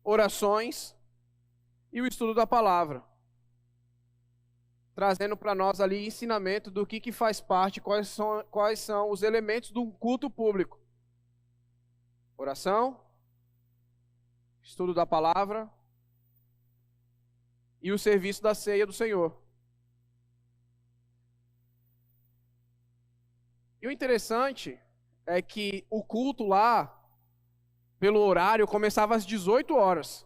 orações e o estudo da palavra, trazendo para nós ali ensinamento do que faz parte, quais são os elementos do culto público. Oração, estudo da palavra e o serviço da ceia do Senhor. E o interessante é que o culto lá, pelo horário, começava às 18 horas.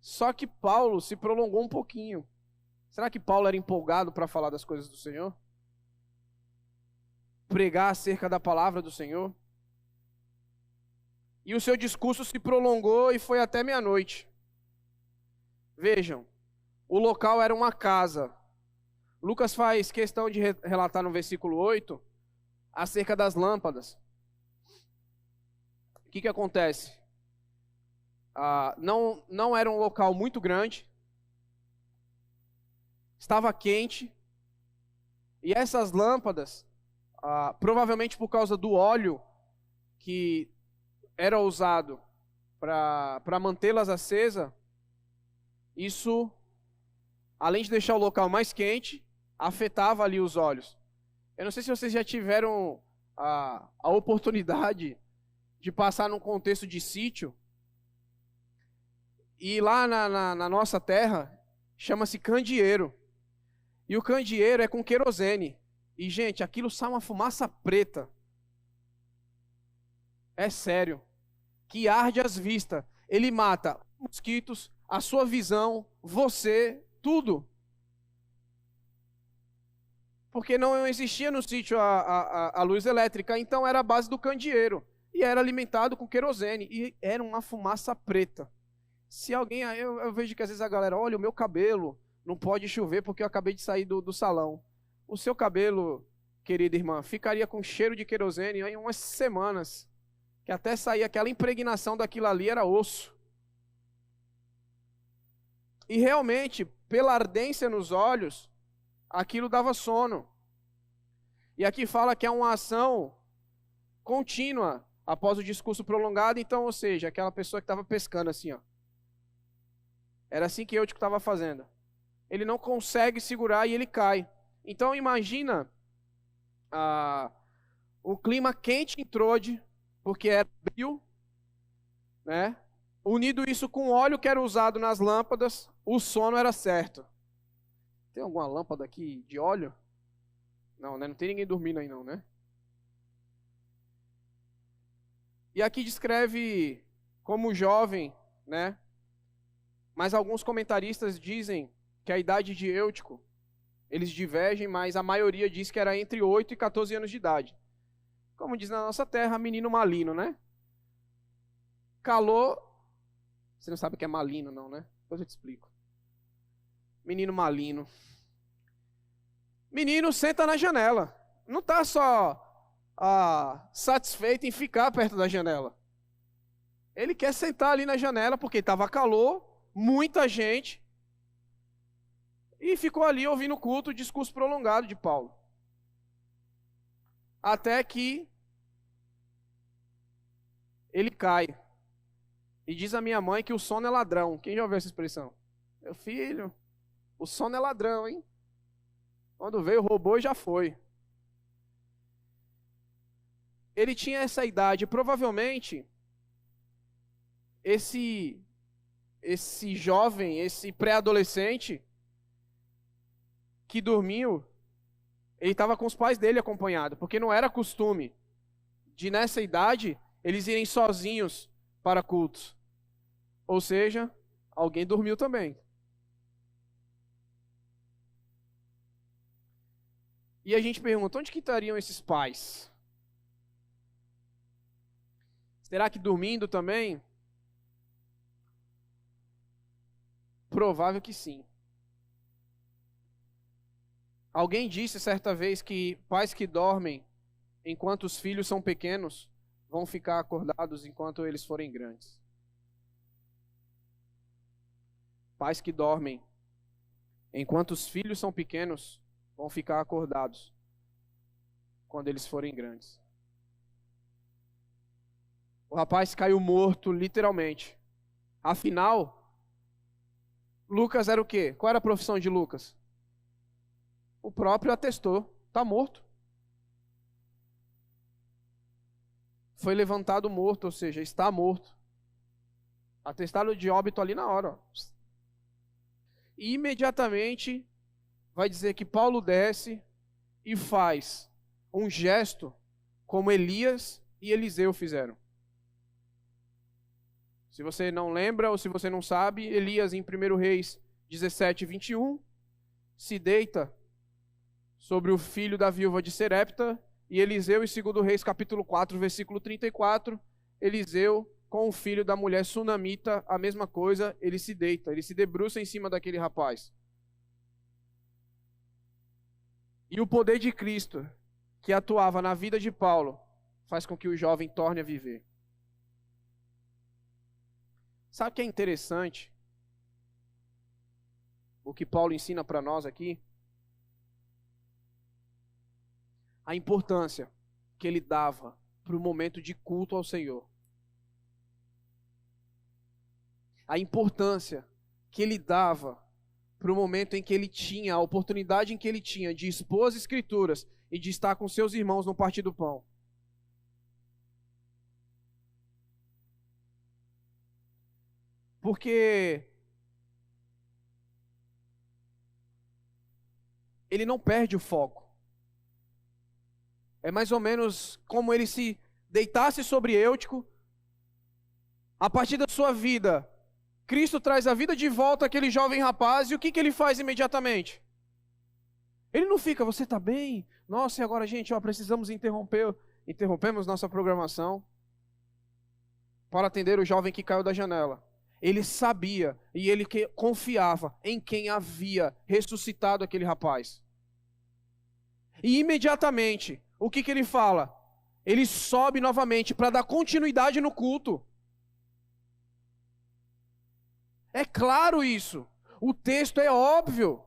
Só que Paulo se prolongou um pouquinho. Será que Paulo era empolgado para falar das coisas do Senhor? Pregar acerca da palavra do Senhor? E o seu discurso se prolongou e foi até meia-noite. Vejam, o local era uma casa. Lucas faz questão de relatar no versículo 8 acerca das lâmpadas. O que acontece? Não era um local muito grande, estava quente, e essas lâmpadas, provavelmente por causa do óleo que era usado para mantê-las acesas, isso, além de deixar o local mais quente, afetava ali os olhos. Eu não sei se vocês já tiveram a oportunidade de passar num contexto de sítio, e lá na nossa terra, chama-se candeeiro. E o candeeiro é com querosene. E, gente, aquilo sai uma fumaça preta. É sério. Que arde as vistas. Ele mata mosquitos, a sua visão, você, tudo. Porque não existia no sítio a luz elétrica, então era a base do candeeiro. E era alimentado com querosene. E era uma fumaça preta. Se alguém... Eu vejo que às vezes a galera, olha, o meu cabelo não pode chover porque eu acabei de sair do salão. O seu cabelo, querida irmã, ficaria com cheiro de querosene em umas semanas. Que até sair aquela impregnação daquilo ali era osso. E realmente, pela ardência nos olhos, aquilo dava sono. E aqui fala que é uma ação contínua após o discurso prolongado. Então, ou seja, aquela pessoa que estava pescando assim, ó. Era assim que Eutico estava fazendo. Ele não consegue segurar e ele cai. Então imagina o clima quente em Trode, porque era frio, né? Unido isso com o óleo que era usado nas lâmpadas, o sono era certo. Tem alguma lâmpada aqui de óleo? Não, né? Não tem ninguém dormindo aí não, né? E aqui descreve como jovem, né? Mas alguns comentaristas dizem que a idade de Eutico, eles divergem, mas a maioria diz que era entre 8 e 14 anos de idade. Como diz na nossa terra, menino malino, né? Calor, você não sabe o que é malino não, né? Depois eu te explico. Menino malino. Menino senta na janela. Não está só satisfeito em ficar perto da janela. Ele quer sentar ali na janela porque estava calor, muita gente, e ficou ali ouvindo o culto, o discurso prolongado de Paulo. Até que ele cai. E diz a minha mãe que o sono é ladrão. Quem já ouviu essa expressão? Meu filho, o sono é ladrão, hein? Quando veio, roubou e já foi. Ele tinha essa idade, provavelmente esse jovem, esse pré-adolescente que dormiu, ele estava com os pais dele acompanhado, porque não era costume de nessa idade eles irem sozinhos para cultos. Ou seja, alguém dormiu também. E a gente pergunta, onde que estariam esses pais? Será que dormindo também? Provável que sim. Alguém disse certa vez que pais que dormem enquanto os filhos são pequenos vão ficar acordados enquanto eles forem grandes. Pais que dormem enquanto os filhos são pequenos vão ficar acordados quando eles forem grandes. O rapaz caiu morto, literalmente. Afinal, Lucas era o quê? Qual era a profissão de Lucas? O próprio atestou, está morto. Foi levantado morto, ou seja, está morto. Atestado de óbito ali na hora. Ó. E imediatamente vai dizer que Paulo desce e faz um gesto como Elias e Eliseu fizeram. Se você não lembra ou se você não sabe, Elias em 1 Reis 17, 21, se deita sobre o filho da viúva de Serepta, e Eliseu em 2 Reis capítulo 4, versículo 34, Eliseu com o filho da mulher sunamita, a mesma coisa, ele se deita, ele se debruça em cima daquele rapaz. E o poder de Cristo, que atuava na vida de Paulo, faz com que o jovem torne a viver. Sabe o que é interessante? o que Paulo ensina para nós aqui, a importância que ele dava para o momento de culto ao Senhor. A importância que ele dava para o momento em que ele tinha, a oportunidade em que ele tinha de expor as Escrituras e de estar com seus irmãos no partir do pão. Porque ele não perde o foco. É mais ou menos como ele se deitasse sobre Eutico. A partir da sua vida, Cristo traz a vida de volta àquele jovem rapaz, e o que ele faz imediatamente? Ele não fica, você está bem? Nossa, e agora, gente, precisamos interrompemos nossa programação para atender o jovem que caiu da janela. Ele sabia e ele confiava em quem havia ressuscitado aquele rapaz. E imediatamente, o que ele fala? Ele sobe novamente para dar continuidade no culto. É claro isso. O texto é óbvio.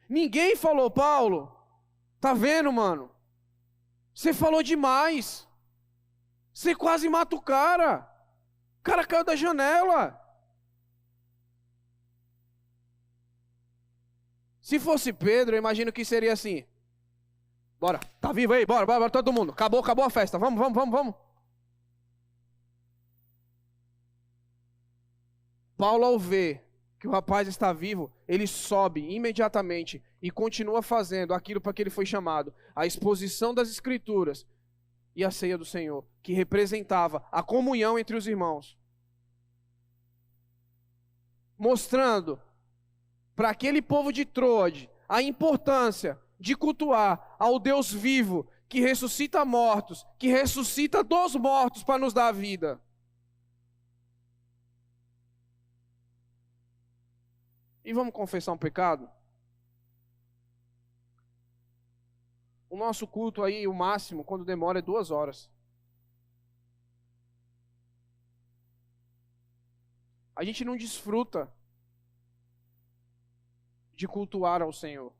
Ninguém falou, Paulo, tá vendo, mano? Você falou demais. Você quase mata o cara. O cara caiu da janela. Se fosse Pedro, eu imagino que seria assim. Bora, tá vivo aí? Bora, todo mundo. Acabou a festa. Vamos. Paulo, ao ver que o rapaz está vivo, ele sobe imediatamente e continua fazendo aquilo para que ele foi chamado. A exposição das Escrituras e a ceia do Senhor, que representava a comunhão entre os irmãos. Mostrando para aquele povo de Troade a importância de cultuar ao Deus vivo, que ressuscita mortos, que ressuscita dos mortos para nos dar a vida. E vamos confessar um pecado? O nosso culto aí, o máximo, quando demora, é 2 horas. A gente não desfruta de cultuar ao Senhor.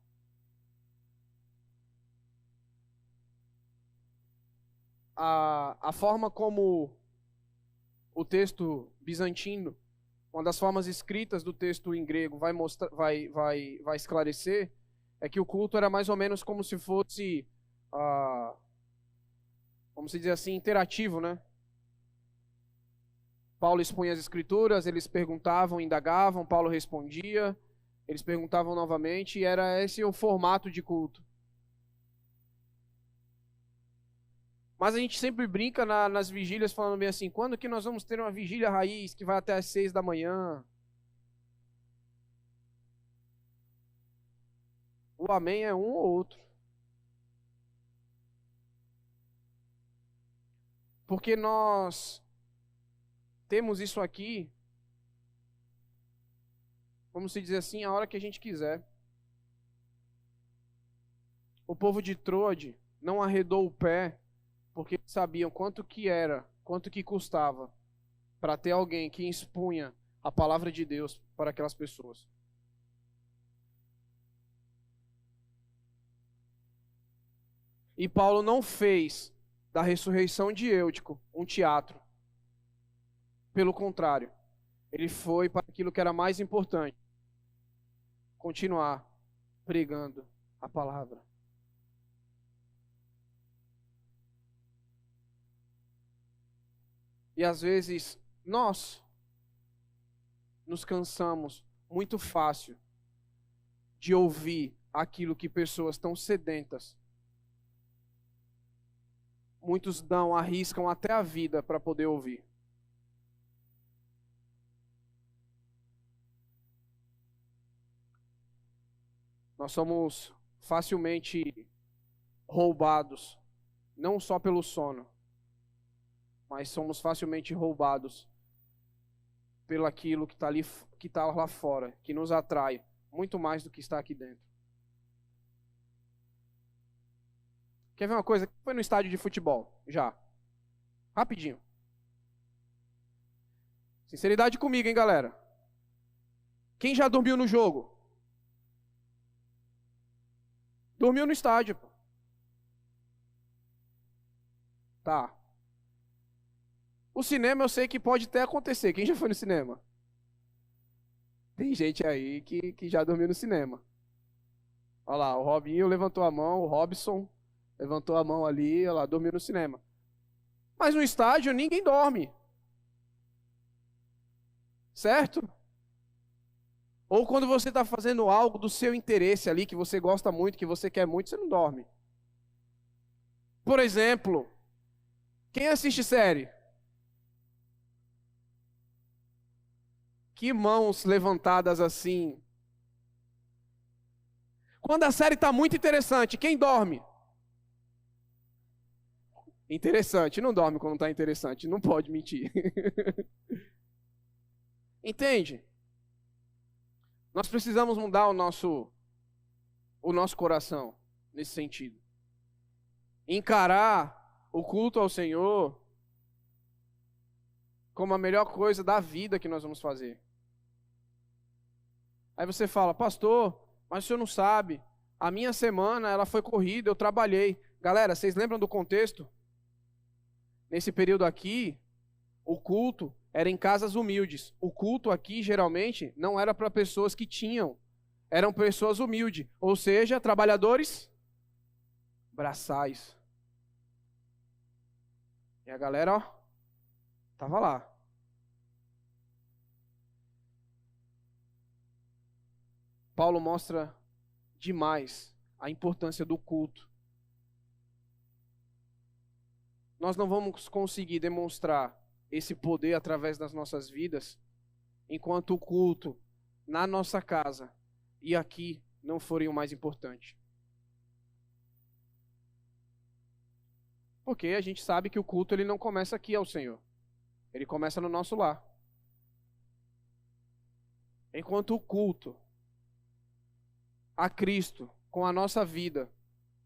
A forma como o texto bizantino, uma das formas escritas do texto em grego vai esclarecer, é que o culto era mais ou menos como se fosse, vamos dizer assim, interativo, né? Paulo expunha as Escrituras, eles perguntavam, indagavam, Paulo respondia, eles perguntavam novamente, e era esse o formato de culto. Mas a gente sempre brinca nas vigílias falando bem assim, quando que nós vamos ter uma vigília raiz que vai até às 6 da manhã? O amém é um ou outro. Porque nós temos isso aqui, vamos dizer assim, a hora que a gente quiser. O povo de Troade não arredou o pé, porque sabiam quanto que custava para ter alguém que expunha a palavra de Deus para aquelas pessoas. E Paulo não fez da ressurreição de Eutico um teatro. Pelo contrário, ele foi para aquilo que era mais importante: continuar pregando a palavra. E às vezes nós nos cansamos muito fácil de ouvir aquilo que pessoas tão sedentas. Muitos arriscam até a vida para poder ouvir. Nós somos facilmente roubados, não só pelo sono, mas somos facilmente roubados pelo aquilo que está lá fora, que nos atrai muito mais do que está aqui dentro. Quer ver uma coisa? Foi no estádio de futebol, já. Rapidinho. Sinceridade comigo, hein, galera? Quem já dormiu no jogo? Dormiu no estádio, pô. Tá. O cinema eu sei que pode até acontecer. Quem já foi no cinema? Tem gente aí que já dormiu no cinema. Olha lá, o Robinho levantou a mão, o Robson levantou a mão ali, olha lá, dormiu no cinema. Mas no estádio ninguém dorme. Certo? Ou quando você está fazendo algo do seu interesse ali, que você gosta muito, que você quer muito, você não dorme. Por exemplo, quem assiste série? Que mãos levantadas assim. Quando a série está muito interessante, quem dorme? Interessante, não dorme quando está interessante, não pode mentir. Entende? Nós precisamos mudar o nosso coração nesse sentido. Encarar o culto ao Senhor como a melhor coisa da vida que nós vamos fazer. Aí você fala, pastor, mas o senhor não sabe, a minha semana ela foi corrida, eu trabalhei. Galera, vocês lembram do contexto? Nesse período aqui, o culto era em casas humildes. O culto aqui, geralmente, não era para pessoas que tinham. Eram pessoas humildes. Ou seja, trabalhadores braçais. E a galera, ó, tava lá. Paulo mostra demais a importância do culto. Nós não vamos conseguir demonstrar esse poder através das nossas vidas enquanto o culto na nossa casa e aqui não forem o mais importante. Porque a gente sabe que o culto ele não começa aqui ao Senhor. Ele começa no nosso lar. Enquanto o culto a Cristo, com a nossa vida,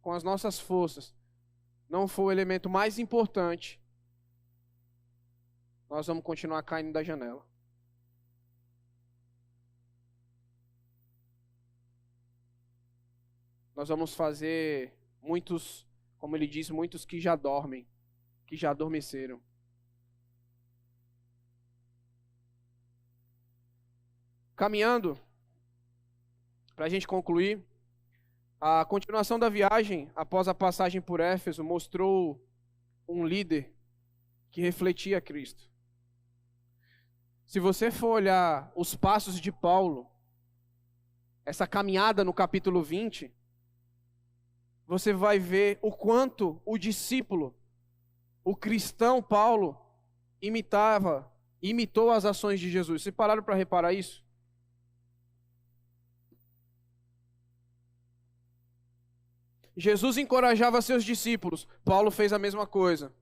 com as nossas forças, não for o elemento mais importante, nós vamos continuar caindo da janela. Nós vamos fazer muitos, como ele diz, muitos que já dormem, que já adormeceram. Caminhando, para a gente concluir, a continuação da viagem, após a passagem por Éfeso, mostrou um líder que refletia Cristo. Se você for olhar os passos de Paulo, essa caminhada no capítulo 20, você vai ver o quanto o discípulo, o cristão Paulo, imitou as ações de Jesus. Vocês pararam para reparar isso? Jesus encorajava seus discípulos, Paulo fez a mesma coisa.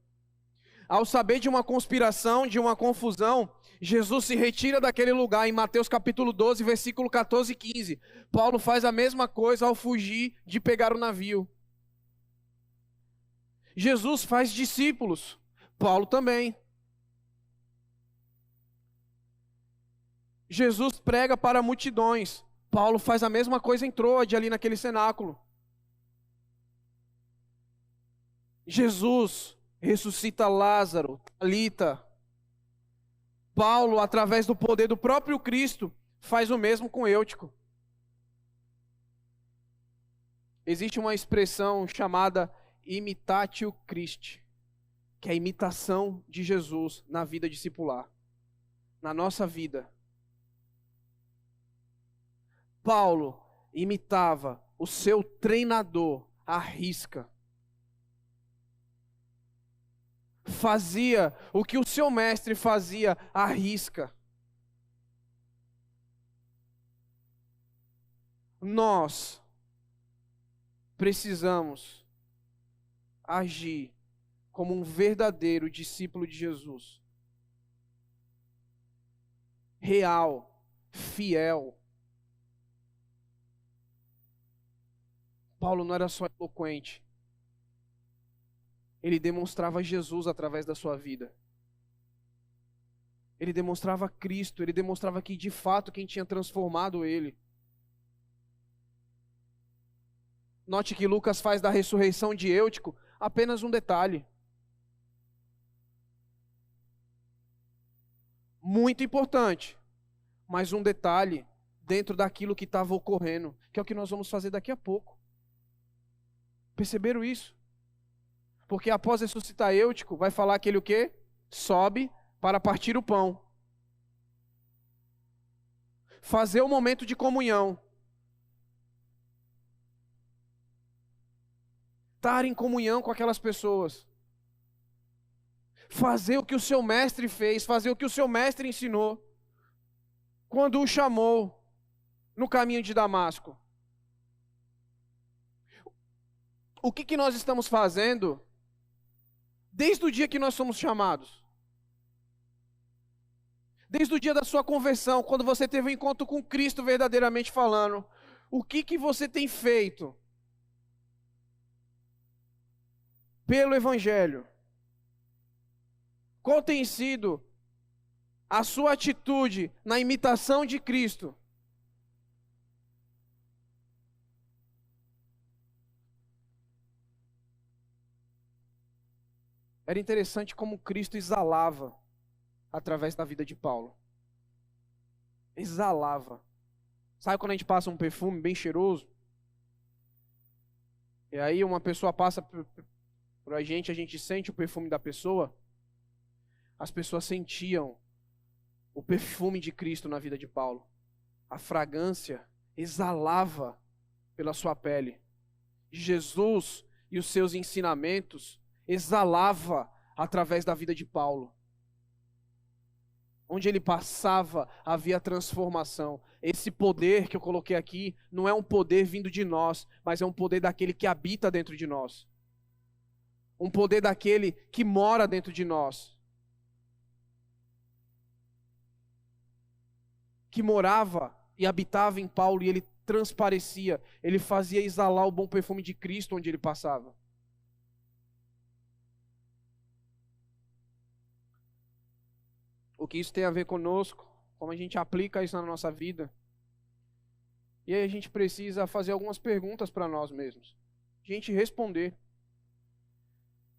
Ao saber de uma conspiração, de uma confusão, Jesus se retira daquele lugar em Mateus capítulo 12, versículo 14 e 15. Paulo faz a mesma coisa ao fugir de pegar o navio. Jesus faz discípulos, Paulo também. Jesus prega para multidões, Paulo faz a mesma coisa em Troade, ali naquele cenáculo. Jesus ressuscita Lázaro, Talita. Paulo, através do poder do próprio Cristo, faz o mesmo com Eutico. Existe uma expressão chamada imitatio Christi, que é a imitação de Jesus na vida discipular, na nossa vida. Paulo imitava o seu treinador à risca. Fazia o que o seu mestre fazia à risca. Nós precisamos agir como um verdadeiro discípulo de Jesus. Real, fiel. Paulo não era só eloquente. Ele demonstrava Jesus através da sua vida. Ele demonstrava Cristo, ele demonstrava que de fato quem tinha transformado ele. Note que Lucas faz da ressurreição de Eutico apenas um detalhe. Muito importante, mas um detalhe dentro daquilo que estava ocorrendo, que é o que nós vamos fazer daqui a pouco. Perceberam isso? Porque após ressuscitar Eutico, vai falar que ele o quê? Sobe para partir o pão. Fazer o momento de comunhão. Estar em comunhão com aquelas pessoas. Fazer o que o seu mestre fez, fazer o que o seu mestre ensinou. Quando o chamou no caminho de Damasco. O que nós estamos fazendo desde o dia que nós somos chamados? Desde o dia da sua conversão, quando você teve um encontro com Cristo verdadeiramente falando, o que você tem feito pelo Evangelho? Qual tem sido a sua atitude na imitação de Cristo? Era interessante como Cristo exalava através da vida de Paulo. Exalava. Sabe quando a gente passa um perfume bem cheiroso? E aí uma pessoa passa por a gente sente o perfume da pessoa. As pessoas sentiam o perfume de Cristo na vida de Paulo. A fragrância exalava pela sua pele. Jesus e os seus ensinamentos exalava através da vida de Paulo. Onde ele passava, havia transformação. Esse poder que eu coloquei aqui não é um poder vindo de nós, mas é um poder daquele que habita dentro de nós. Um poder daquele que mora dentro de nós. Que morava e habitava em Paulo e ele transparecia, ele fazia exalar o bom perfume de Cristo onde ele passava. O que isso tem a ver conosco, como a gente aplica isso na nossa vida. E aí a gente precisa fazer algumas perguntas para nós mesmos. A gente responder.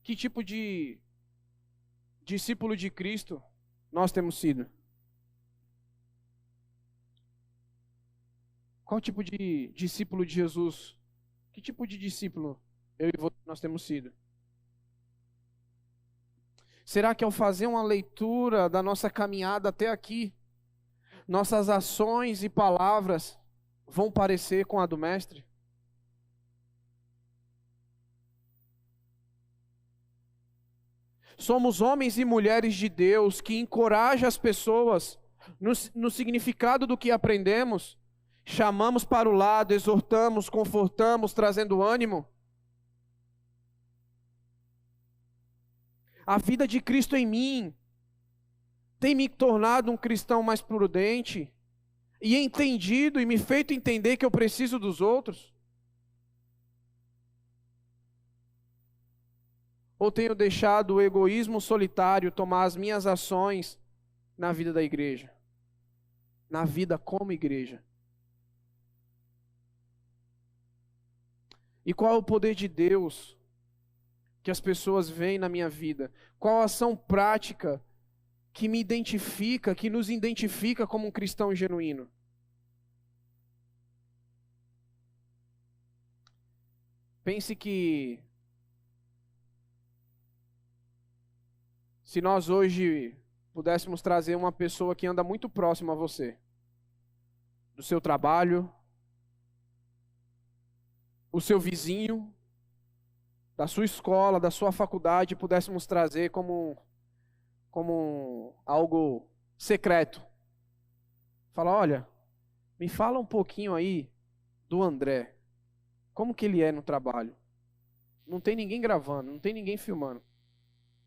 Que tipo de discípulo de Cristo nós temos sido? Qual tipo de discípulo de Jesus? Que tipo de discípulo eu e você nós temos sido? Será que ao fazer uma leitura da nossa caminhada até aqui, nossas ações e palavras vão parecer com a do Mestre? Somos homens e mulheres de Deus que encorajam as pessoas no significado do que aprendemos, chamamos para o lado, exortamos, confortamos, trazendo ânimo. A vida de Cristo em mim tem me tornado um cristão mais prudente e entendido e me feito entender que eu preciso dos outros? Ou tenho deixado o egoísmo solitário tomar as minhas ações na vida da igreja? Na vida como igreja? E qual é o poder de Deus que as pessoas veem na minha vida? Qual a ação prática que me identifica, que nos identifica como um cristão genuíno? Pense que se nós hoje pudéssemos trazer uma pessoa que anda muito próxima a você, do seu trabalho, o seu vizinho, da sua escola, da sua faculdade, pudéssemos trazer como algo secreto. Fala, olha, me fala um pouquinho aí do André. Como que ele é no trabalho? Não tem ninguém gravando, não tem ninguém filmando.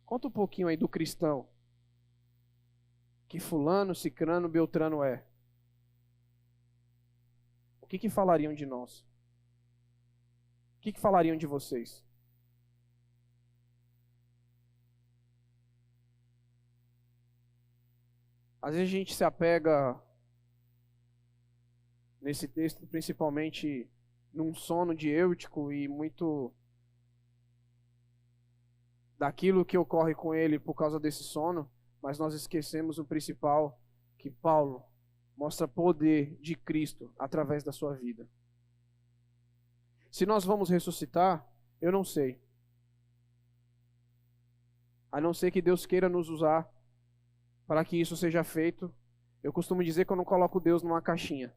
Conta um pouquinho aí do cristão. Que fulano, cicrano, beltrano é. O que falariam de nós? O que falariam de vocês? Às vezes a gente se apega, nesse texto, principalmente num sono de Eutico e muito daquilo que ocorre com ele por causa desse sono, mas nós esquecemos o principal, que Paulo mostra poder de Cristo através da sua vida. Se nós vamos ressuscitar, eu não sei. A não ser que Deus queira nos usar para que isso seja feito. Eu costumo dizer que eu não coloco Deus numa caixinha,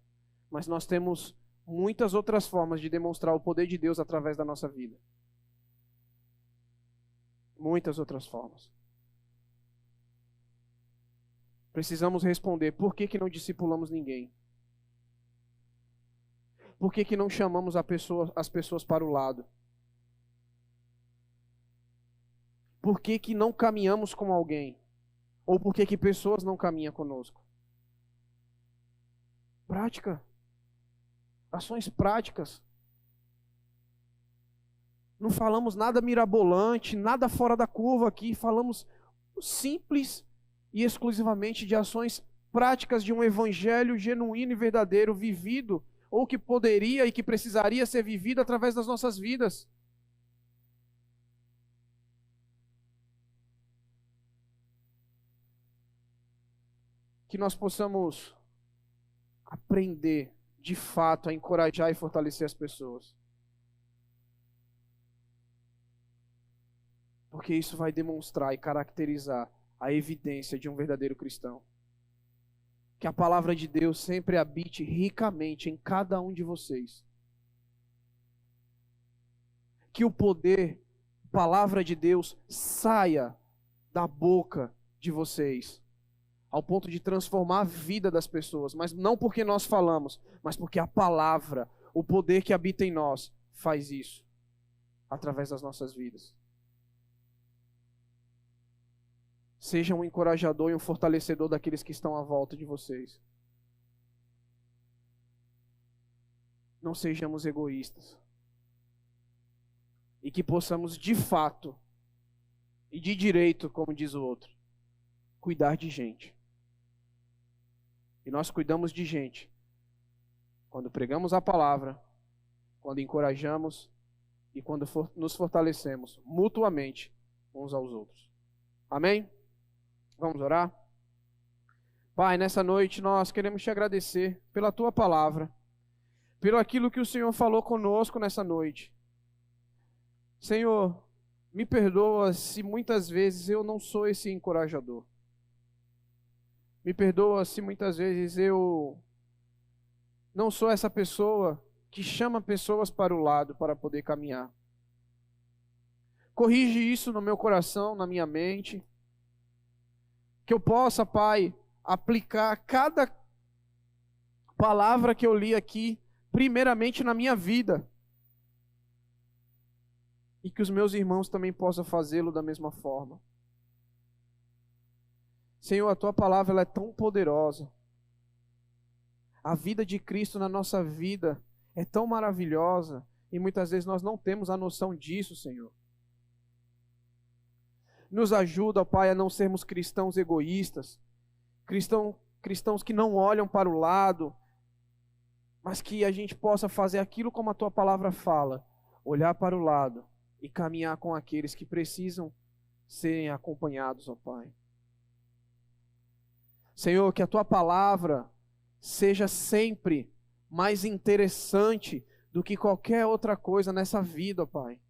mas nós temos muitas outras formas de demonstrar o poder de Deus através da nossa vida. Muitas outras formas. Precisamos responder: por que não discipulamos ninguém? Por que não chamamos as pessoas para o lado? Por que não caminhamos com alguém? Ou por que pessoas não caminham conosco? Prática. Ações práticas. Não falamos nada mirabolante, nada fora da curva aqui. Falamos simples e exclusivamente de ações práticas de um evangelho genuíno e verdadeiro, vivido, ou que poderia e que precisaria ser vivido através das nossas vidas. Que nós possamos aprender, de fato, a encorajar e fortalecer as pessoas. Porque isso vai demonstrar e caracterizar a evidência de um verdadeiro cristão. Que a palavra de Deus sempre habite ricamente em cada um de vocês. Que o poder, palavra de Deus, saia da boca de vocês, ao ponto de transformar a vida das pessoas, mas não porque nós falamos, mas porque a palavra, o poder que habita em nós, faz isso, através das nossas vidas. Seja um encorajador e um fortalecedor daqueles que estão à volta de vocês. Não sejamos egoístas. E que possamos, de fato, e de direito, como diz o outro, cuidar de gente. E nós cuidamos de gente quando pregamos a palavra, quando encorajamos e quando nos fortalecemos mutuamente uns aos outros. Amém? Vamos orar? Pai, nessa noite nós queremos te agradecer pela tua palavra, pelo aquilo que o Senhor falou conosco nessa noite. Senhor, me perdoa se muitas vezes eu não sou esse encorajador. Me perdoa se muitas vezes eu não sou essa pessoa que chama pessoas para o lado para poder caminhar. Corrige isso no meu coração, na minha mente. Que eu possa, Pai, aplicar cada palavra que eu li aqui, primeiramente na minha vida. E que os meus irmãos também possam fazê-lo da mesma forma. Senhor, a tua palavra ela é tão poderosa. A vida de Cristo na nossa vida é tão maravilhosa. E muitas vezes nós não temos a noção disso, Senhor. Nos ajuda, Pai, a não sermos cristãos egoístas, cristãos que não olham para o lado, mas que a gente possa fazer aquilo como a tua palavra fala, olhar para o lado e caminhar com aqueles que precisam serem acompanhados, ó Pai. Senhor, que a tua palavra seja sempre mais interessante do que qualquer outra coisa nessa vida, ó Pai.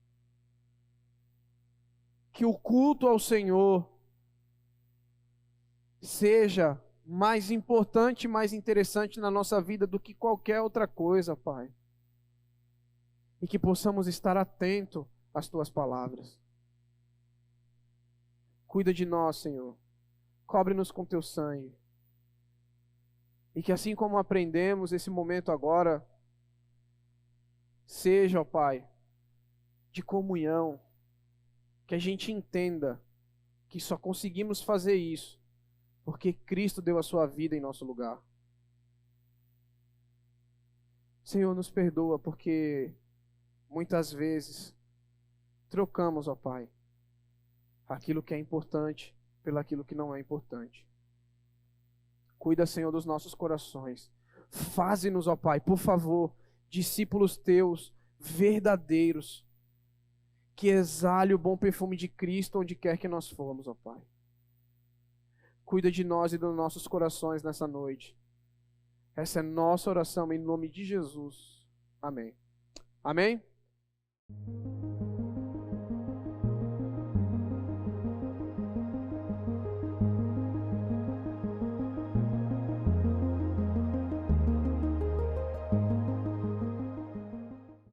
Que o culto ao Senhor seja mais importante e mais interessante na nossa vida do que qualquer outra coisa, Pai. E que possamos estar atentos às tuas palavras. Cuida de nós, Senhor. Cobre-nos com teu sangue. E que assim como aprendemos esse momento agora, seja, ó Pai, de comunhão, que a gente entenda que só conseguimos fazer isso porque Cristo deu a sua vida em nosso lugar. Senhor, nos perdoa porque muitas vezes trocamos, ó Pai, aquilo que é importante pelo aquilo que não é importante. Cuida, Senhor, dos nossos corações. Faze-nos, ó Pai, por favor, discípulos teus, verdadeiros, que exale o bom perfume de Cristo onde quer que nós formos, ó Pai. Cuida de nós e dos nossos corações nessa noite. Essa é nossa oração em nome de Jesus. Amém. Amém?